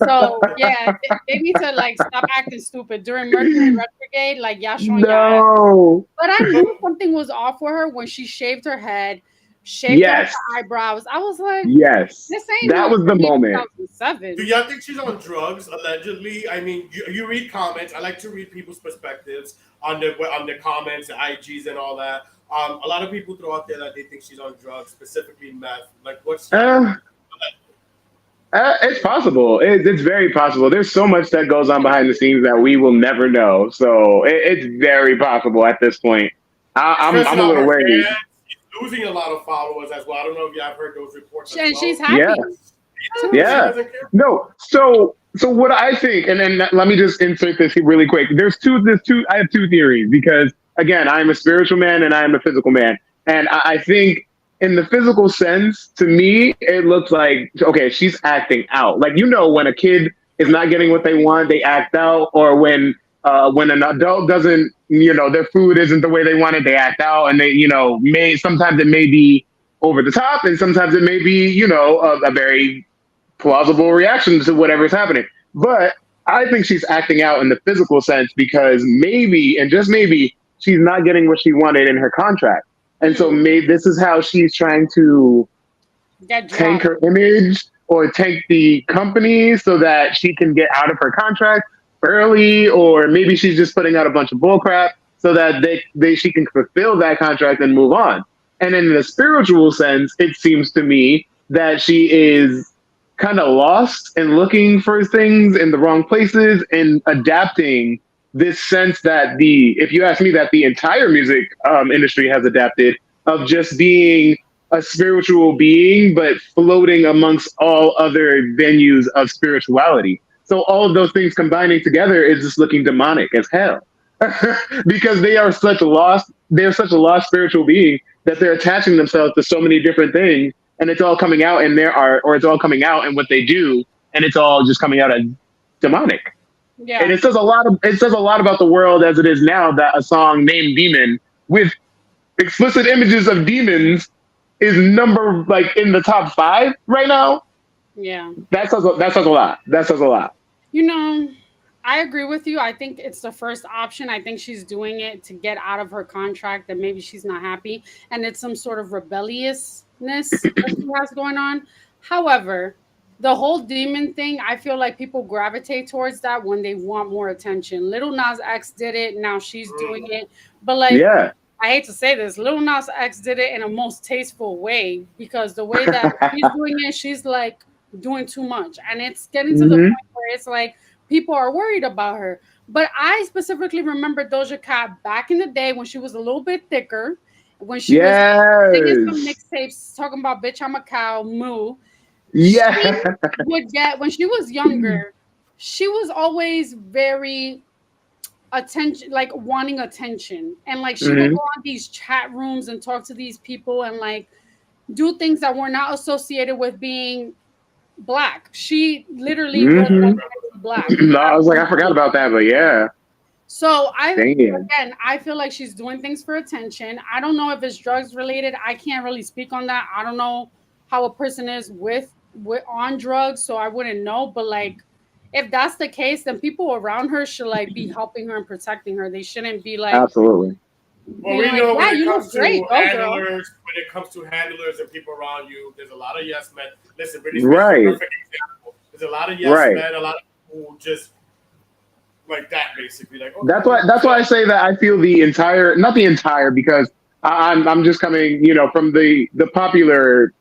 Speaker 2: So, yeah, they need to, like, stop acting stupid. During Mercury retrograde, like, y'all showing y'all. But I knew something was off with her when she shaved her head, shaved her eyebrows. I was like,
Speaker 3: yes,
Speaker 2: this ain't
Speaker 3: that was the moment.
Speaker 1: 2007. Do y'all think she's on drugs? Allegedly, I mean, you read comments. I like to read people's perspectives on the comments, the IGs, and all that. A lot of people throw out there that they think she's on drugs, specifically meth. Like, what's
Speaker 3: it's possible. It's very possible. There's so much that goes on behind the scenes that we will never know. So it's very possible at this point. I'm a little worried.
Speaker 1: Losing a lot of followers as well. I don't know if you have heard those reports.
Speaker 2: And she's happy.
Speaker 3: Yeah. No. So what I think, and then let me just insert this really quick. There's two. I have 2 theories because again, I'm a spiritual man and I'm a physical man, and I think in the physical sense, to me, it looks like okay, she's acting out. Like when a kid is not getting what they want, they act out, or when an adult doesn't, their food isn't the way they want it, they act out, and they, sometimes it may be over the top, and sometimes it may be, a very plausible reaction to whatever's happening. But I think she's acting out in the physical sense because maybe, and just maybe, she's not getting what she wanted in her contract. And so maybe this is how she's trying to tank her image or tank the company so that she can get out of her contract early, or maybe she's just putting out a bunch of bullcrap so that she can fulfill that contract and move on. And in the spiritual sense, it seems to me that she is kind of lost and looking for things in the wrong places and adapting this sense that if you ask me, that the entire music industry has adapted of just being a spiritual being, but floating amongst all other venues of spirituality. So all of those things combining together is just looking demonic as hell. Because they're such a lost spiritual being that they're attaching themselves to so many different things, and it's all coming out in their art, or it's all coming out in what they do, and it's all just coming out as demonic.
Speaker 2: Yeah.
Speaker 3: And it says a lot about the world as it is now that a song named Demon with explicit images of demons is number like in the top 5 right now.
Speaker 2: Yeah.
Speaker 3: That says a lot. That says a lot.
Speaker 2: You know, I agree with you. I think it's the first option. I think she's doing it to get out of her contract that maybe she's not happy. And it's some sort of rebelliousness that she has going on. However, the whole demon thing, I feel like people gravitate towards that when they want more attention. Lil Nas X did it. Now she's doing it. But like,
Speaker 3: yeah.
Speaker 2: I hate to say this, Lil Nas X did it in a most tasteful way, because the way that she's doing it, she's like doing too much. And it's getting to the point where it's like people are worried about her. But I specifically remember Doja Cat back in the day when she was a little bit thicker, when she was singing some mixtapes talking about bitch, I'm a cow, moo.
Speaker 3: Yeah.
Speaker 2: She would get, when she was younger, she was always very attention, like wanting attention, and like she would go on these chat rooms and talk to these people and like do things that were not associated with being black. She literally was black.
Speaker 3: No, I was like, I forgot about that, but yeah.
Speaker 2: So I feel like she's doing things for attention. I don't know if it's drugs related. I can't really speak on that. I don't know how a person is with on drugs, so I wouldn't know. But like, if that's the case, then people around her should like be helping her and protecting her. They shouldn't be like,
Speaker 3: absolutely.
Speaker 1: Well, we know when it comes to handlers, when it comes to handlers and people around you, there's a lot of yes men. Listen, Britney Spears is a perfect example. There's a lot of yes men, a lot of people who just like that, basically. Like, okay.
Speaker 3: That's why I say that I feel not the entire, because I'm just coming, from the popular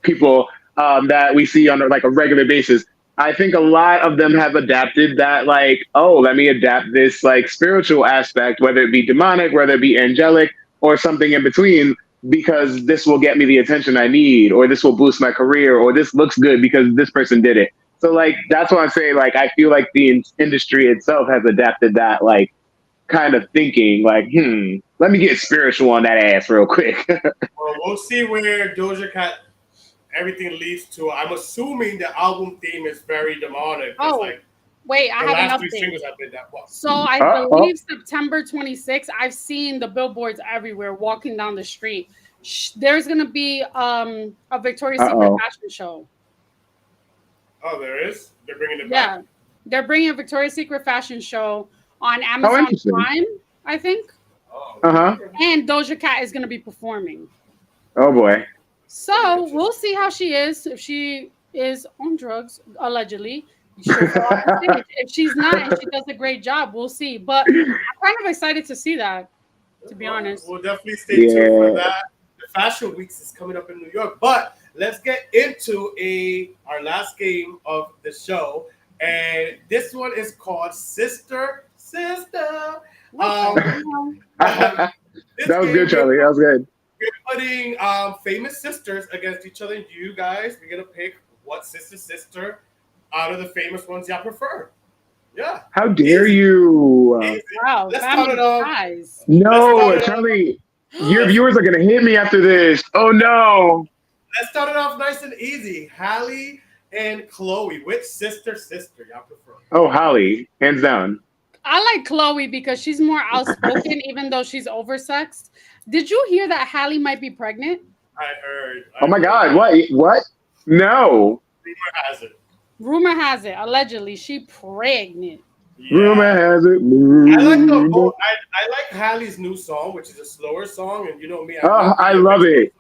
Speaker 3: people that we see on like a regular basis. I think a lot of them have adapted that, like, oh, let me adapt this like spiritual aspect, whether it be demonic, whether it be angelic, or something in between, because this will get me the attention I need, or this will boost my career, or this looks good because this person did it. So like, that's why I say, like, I feel like the industry itself has adapted that, like, kind of thinking, like, let me get spiritual on that ass real quick.
Speaker 1: Well, we'll see where Doja Cat everything leads to. I'm assuming the album theme is very demonic.
Speaker 2: Oh,
Speaker 1: like,
Speaker 2: wait, I have an update.
Speaker 1: Singles have been that well.
Speaker 2: So I believe September 26th, I've seen the billboards everywhere walking down the street. There's going to be a Victoria's Secret fashion show.
Speaker 1: Oh, there is? They're bringing it back?
Speaker 2: Yeah. They're bringing a Victoria's Secret fashion show on Amazon Prime, I think.
Speaker 1: Oh,
Speaker 2: and Doja Cat is going to be performing.
Speaker 3: Oh, boy.
Speaker 2: So we'll see how she is. If she is on drugs, allegedly, if she's not and she does a great job, we'll see. But I'm kind of excited to see that, to be honest.
Speaker 1: We'll definitely stay tuned for that. The Fashion Weeks is coming up in New York. But let's get into our last game of the show. And this one is called Sister.
Speaker 3: That was good, Charlie. That was good.
Speaker 1: We're putting famous sisters against each other. You guys, we're going to pick what sister out of the famous ones y'all prefer. Yeah.
Speaker 3: How dare you?
Speaker 2: Wow.
Speaker 1: Let's start it off.
Speaker 3: No, Charlie, your viewers are going to hate me after this. Oh, no.
Speaker 1: Let's start it off nice and easy. Halle and Chloe. Which sister y'all prefer?
Speaker 3: Oh, Halle. Hands down.
Speaker 2: I like Chloe because she's more outspoken, even though she's oversexed. Did you hear that Halle might be pregnant?
Speaker 1: I heard.
Speaker 3: Oh my God! What? No.
Speaker 1: Rumor has it.
Speaker 2: Allegedly, she pregnant.
Speaker 3: Yeah. Rumor has it.
Speaker 1: I like Halle's new song, which is a slower song, and you know me.
Speaker 3: I love it.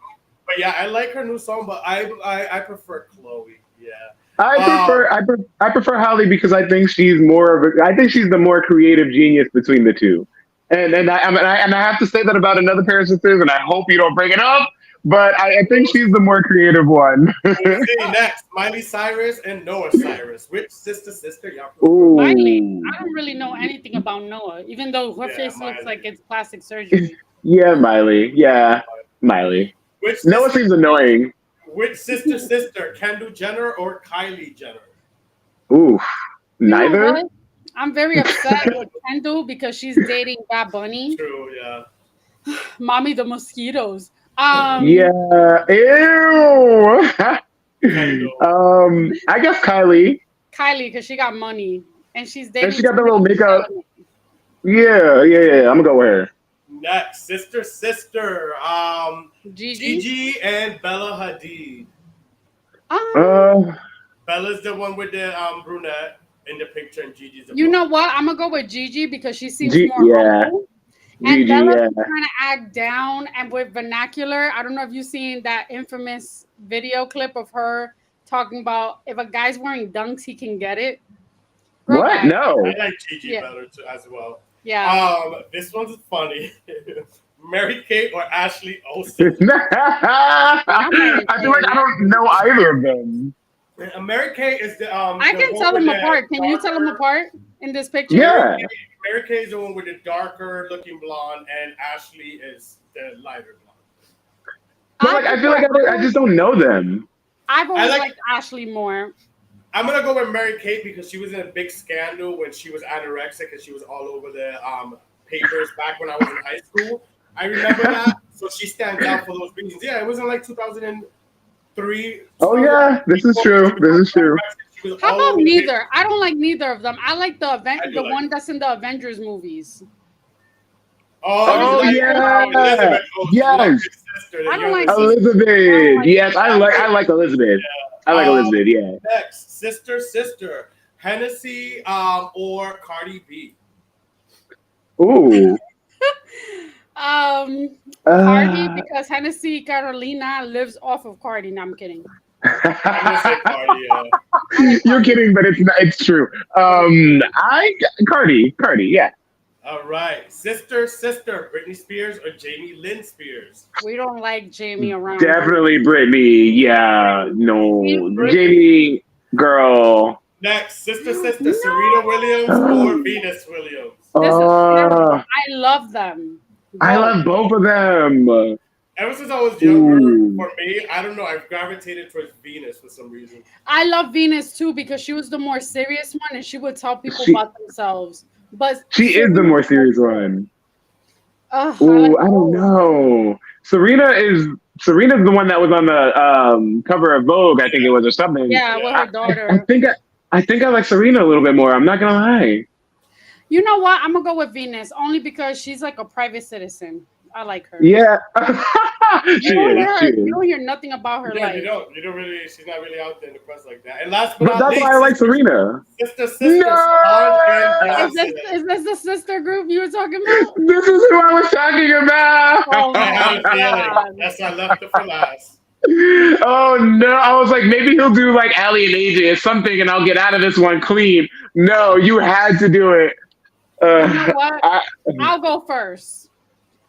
Speaker 1: But yeah, I like her new song, but I prefer Chloe. Yeah.
Speaker 3: I prefer Halle because I think she's the more creative genius between the two. And I have to say that about another pair of sisters, and I hope you don't bring it up. but I think she's the more creative one.
Speaker 1: Let's see next, Miley Cyrus and Noah Cyrus. Which sister? Y'all.
Speaker 3: Ooh.
Speaker 2: Miley, I don't really know anything about Noah, even though her face looks
Speaker 1: Miley.
Speaker 2: like it's plastic surgery.
Speaker 3: Yeah, Miley. Yeah, Miley.
Speaker 1: Which
Speaker 3: Noah seems annoying.
Speaker 1: Which sister? Kendall Jenner or Kylie Jenner?
Speaker 3: Ooh,
Speaker 2: You know
Speaker 3: neither.
Speaker 2: what? I'm very upset with Kendall because she's dating Bad Bunny.
Speaker 1: True, yeah.
Speaker 2: Mommy the mosquitoes.
Speaker 3: Yeah. Ew.
Speaker 1: Kendall.
Speaker 3: I guess Kylie.
Speaker 2: Kylie, because she got money and she's dating.
Speaker 3: And she got the little
Speaker 2: Timothy
Speaker 3: makeup.
Speaker 2: Chalamet.
Speaker 3: Yeah. I'm gonna go with her.
Speaker 1: Next, sister.
Speaker 2: Gigi.
Speaker 1: Gigi and Bella Hadid. Bella's the one with the brunette in the picture, and Gigi's the
Speaker 2: You
Speaker 1: blonde.
Speaker 2: know what? I'm gonna go with Gigi because she seems more
Speaker 3: Yeah.
Speaker 2: humble. And
Speaker 3: Gigi,
Speaker 2: Bella
Speaker 3: yeah.
Speaker 2: trying to act down and with vernacular. I don't know if you've seen that infamous video clip of her talking about if a guy's wearing dunks, he can get it. Girl,
Speaker 3: What?
Speaker 2: guys.
Speaker 3: No.
Speaker 1: I like Gigi
Speaker 2: Yeah.
Speaker 1: better too, as well.
Speaker 2: Yeah.
Speaker 1: This one's funny. Mary Kate or Ashley Olsen?
Speaker 3: I feel like I don't know either of them.
Speaker 1: Mary Kate is the
Speaker 2: I
Speaker 1: the
Speaker 2: can
Speaker 1: one
Speaker 2: tell
Speaker 1: with
Speaker 2: them
Speaker 1: the
Speaker 2: apart. Can you tell them
Speaker 1: darker-
Speaker 2: apart in this picture?
Speaker 3: Yeah.
Speaker 1: Mary Kate is the one with the darker looking blonde, and Ashley is the lighter blonde.
Speaker 3: But like, I feel like I just don't know them.
Speaker 2: I've always
Speaker 1: like-
Speaker 2: liked Ashley more.
Speaker 1: I'm gonna go with Mary Kate because she was in a big scandal when she was anorexic and she was all over the papers back when I was in high school. I remember that, so she stands out for those reasons. Yeah, it was in like 2003.
Speaker 3: Oh yeah, this is true. This is true.
Speaker 1: She was
Speaker 2: How
Speaker 1: all
Speaker 2: about
Speaker 1: over the
Speaker 2: neither? I don't like neither of them. I like
Speaker 1: I
Speaker 2: the
Speaker 1: do like
Speaker 2: one that's in the Avengers movies.
Speaker 1: Oh,
Speaker 3: Oh,
Speaker 1: you like
Speaker 3: yeah.
Speaker 1: Elizabeth. Oh, you
Speaker 3: Yes.
Speaker 1: like his sister, the
Speaker 2: I don't like
Speaker 1: younger
Speaker 3: Elizabeth. Yes, I like Elizabeth. I like Elizabeth. Yeah.
Speaker 1: Next, sister, Hennessy or Cardi B.
Speaker 3: Ooh.
Speaker 2: Cardi, because Hennessy Carolina lives off of Cardi. No, I'm kidding.
Speaker 1: I'm gonna say Cardi. Yeah.
Speaker 3: You're kidding, but it's not. It's true. Cardi. Yeah.
Speaker 1: All right, sister, Britney Spears or Jamie Lynn Spears.
Speaker 2: We don't like Jamie around.
Speaker 3: Definitely Britney. Yeah. No. Jamie, girl.
Speaker 1: Next, sister, Serena Williams or Venus Williams.
Speaker 2: I love them.
Speaker 3: I love both of them.
Speaker 1: Ever since I was younger,
Speaker 3: Ooh.
Speaker 1: for me, I don't know, I've gravitated towards Venus for some reason.
Speaker 2: I love Venus too because she was the more serious one and she would tell people
Speaker 3: She-
Speaker 2: about themselves. But
Speaker 3: She is the more serious one.
Speaker 2: Ugh,
Speaker 3: Ooh, I don't know. Serena's the one that was on the cover of Vogue, I think it was, or something.
Speaker 2: Yeah, with her daughter.
Speaker 3: I think I like Serena a little bit more. I'm not gonna lie.
Speaker 2: You know what? I'm gonna go with Venus only because she's like a private citizen. I like her.
Speaker 3: Yeah.
Speaker 2: You don't
Speaker 3: She is.
Speaker 2: hear nothing about her
Speaker 1: Yeah,
Speaker 2: life.
Speaker 1: you don't really, she's not really out there in the press like that. And last but
Speaker 3: But
Speaker 1: not
Speaker 3: that's
Speaker 1: least,
Speaker 3: why I like Serena.
Speaker 1: sister,
Speaker 3: No!
Speaker 1: Solange and
Speaker 2: Is
Speaker 1: Beyonce.
Speaker 2: this the sister group you were talking about?
Speaker 3: This is who I was talking about.
Speaker 2: Oh
Speaker 1: I had a
Speaker 2: my
Speaker 1: feeling.
Speaker 2: God.
Speaker 1: That's why I left it for last.
Speaker 3: Oh no! I was like, maybe he'll do like Ali and AJ or something, and I'll get out of this one clean. No, you had to do it.
Speaker 2: You know what? I'll go first.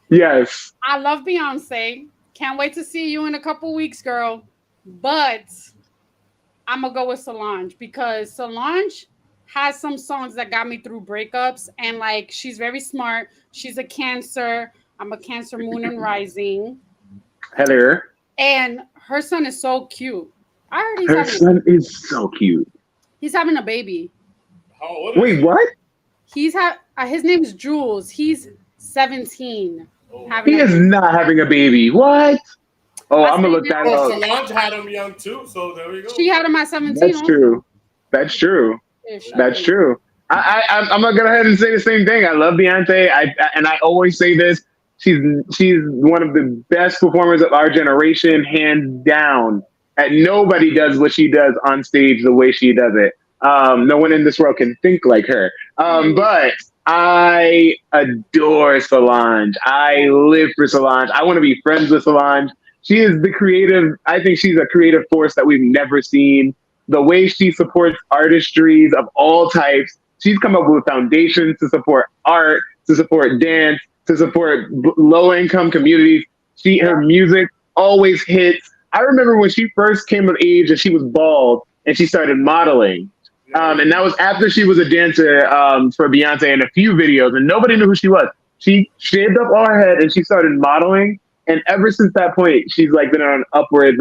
Speaker 3: Yes.
Speaker 2: I love Beyonce. Can't wait to see you in a couple weeks, girl. But I'm gonna go with Solange because Solange has some songs that got me through breakups, and like she's very smart. She's a Cancer. I'm a Cancer Moon and Rising,
Speaker 3: Heather,
Speaker 2: and her son is so cute. I heard
Speaker 3: her son is so cute.
Speaker 2: he's having a baby.
Speaker 1: How old is
Speaker 3: Wait,
Speaker 1: he?
Speaker 3: what?
Speaker 2: His name is Jules. He's 17.
Speaker 1: Oh.
Speaker 2: Having
Speaker 3: He
Speaker 2: a
Speaker 3: is
Speaker 2: baby.
Speaker 3: not having a baby. What? Oh,
Speaker 2: I
Speaker 3: I'm gonna
Speaker 2: see
Speaker 3: look
Speaker 2: now.
Speaker 3: that
Speaker 1: Oh,
Speaker 3: up.
Speaker 1: Solange had him young too, so there we go.
Speaker 2: She had him at 17.
Speaker 3: That's true. That's true. That's true. I'm gonna go ahead and say the same thing. I love Beyonce. I always say this. She's one of the best performers of our generation, hands down. And nobody does what she does on stage the way she does it. No one in this world can think like her. But I adore Solange. I live for Solange. I want to be friends with Solange. She is the creative. I think she's a creative force that we've never seen. The way she supports artistries of all types. She's come up with foundations to support art, to support dance, to support low-income communities. Her music always hits. I remember when she first came of age and she was bald and she started modeling. And that was after she was a dancer for Beyonce in a few videos, and nobody knew who she was. She shaved up all her head and she started modeling. And ever since that point, she's like been on upward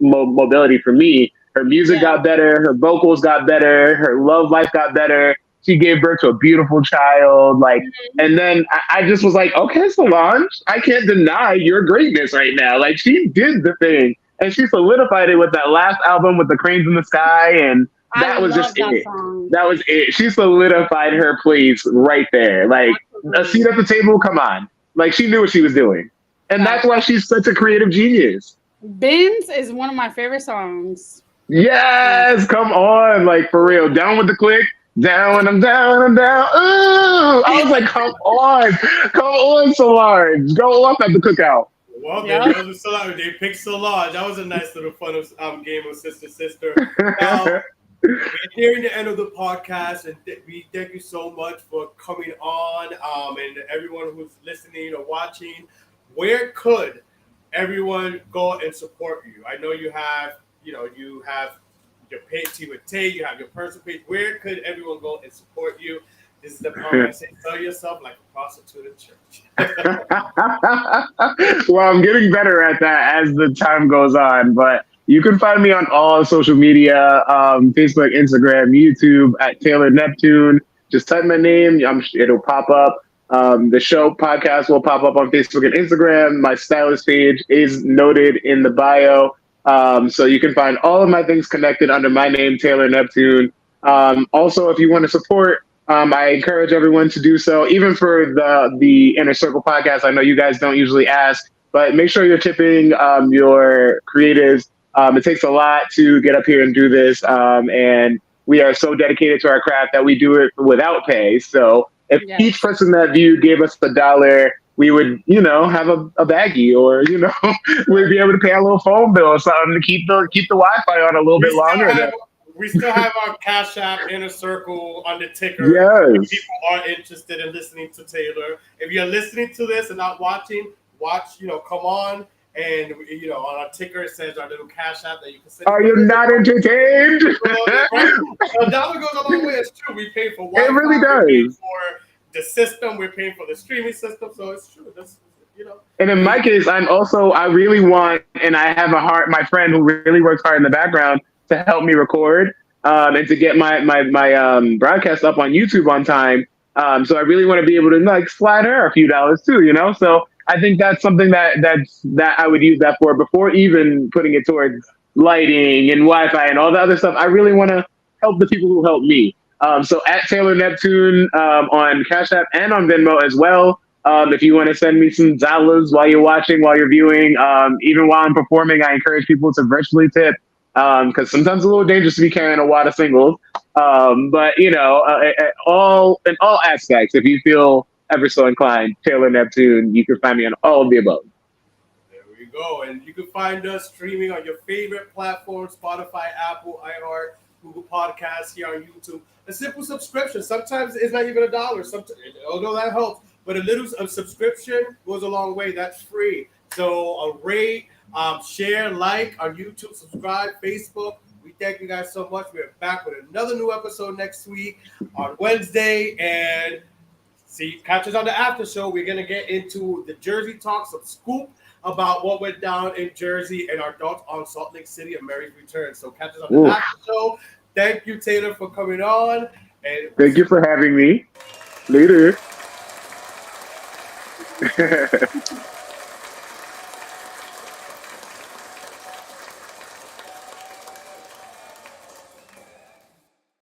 Speaker 3: mobility for me. Her music got better, her vocals got better, her love life got better. She gave birth to a beautiful child. And then I just was like, okay, Solange, I can't deny your greatness right now. Like, she did the thing, and she solidified it with that last album with the Cranes in the Sky, and that was just it. That was it. She solidified her place right there. Like, a seat at the table, come on. Like, she knew what she was doing. And that's why she's such a creative genius.
Speaker 2: Bins is one of my favorite songs.
Speaker 3: Yes, come on. Like, for real. Down with the click. Down, I'm down, I'm down. Ooh! I was like, come on, Solange. Go off at the cookout.
Speaker 1: Well, they picked Solange. That was a nice little fun game of sister. Now, we're nearing the end of the podcast, and we thank you so much for coming on. And everyone who's listening or watching, where could everyone go and support you? I know you have your page, T with Tay, you have your personal page. Where could everyone go and support you? This is the part I say, sell yourself like a prostitute in church.
Speaker 3: Well, I'm getting better at that as the time goes on, but you can find me on all social media, Facebook, Instagram, YouTube at Taylor Neptune. Just type my name, it'll pop up. The show podcast will pop up on Facebook and Instagram. My stylist page is noted in the bio. So you can find all of my things connected under my name, Taylor Neptune. Also, if you want to support, I encourage everyone to do so. Even for the Inner Circle podcast, I know you guys don't usually ask, but make sure you're tipping your creatives. It takes a lot to get up here and do this, and we are so dedicated to our craft that we do it without pay. So if each person that viewed gave us $1, we would, have a baggie, or, we'd be able to pay a little phone bill or something to keep the Wi-Fi on a little bit longer.
Speaker 1: We still have our Cash App Inner Circle on the ticker.
Speaker 3: Yes.
Speaker 1: If people are interested in listening to Taylor. If you're listening to this and not watching, come on. And, on our ticker, it says our little Cash App that you can send. Are
Speaker 3: you not entertained?
Speaker 1: A dollar goes a long way. It's true. We pay for Wi-Fi.
Speaker 3: It really does.
Speaker 1: We're paying for the system. We're paying for the streaming system. So it's true.
Speaker 3: And in my case, I really want, and I have my friend who really works hard in the background to help me record and to get my broadcast up on YouTube on time. So I really want to be able to slide her a few dollars too, So I think that's something that I would use that for before even putting it towards lighting and Wi-Fi and all the other stuff. I really want to help the people who help me. So at Taylor Neptune on Cash App and on Venmo as well. If you want to send me some dollars while you're watching, while you're viewing, even while I'm performing, I encourage people to virtually tip because sometimes it's a little dangerous to be carrying a wad of singles. But in all aspects, if you feel ever so inclined, Taylor Neptune, you can find me on all of the above.
Speaker 1: There we go. And you can find us streaming on your favorite platforms, Spotify, Apple, iHeart, Google Podcasts, here on YouTube. A simple subscription. Sometimes it's not even $1. Although that helps. But a little subscription goes a long way. That's free. So rate, share, like on YouTube, subscribe, Facebook. We thank you guys so much. We're back with another new episode next week on Wednesday. And catch us on the after show. We're going to get into the Jersey talk, some scoop about what went down in Jersey and our thoughts on Salt Lake City and Mary's return. So catch us on the after show. Thank you, Taylor, for coming on. And
Speaker 3: thank you for having me. Later.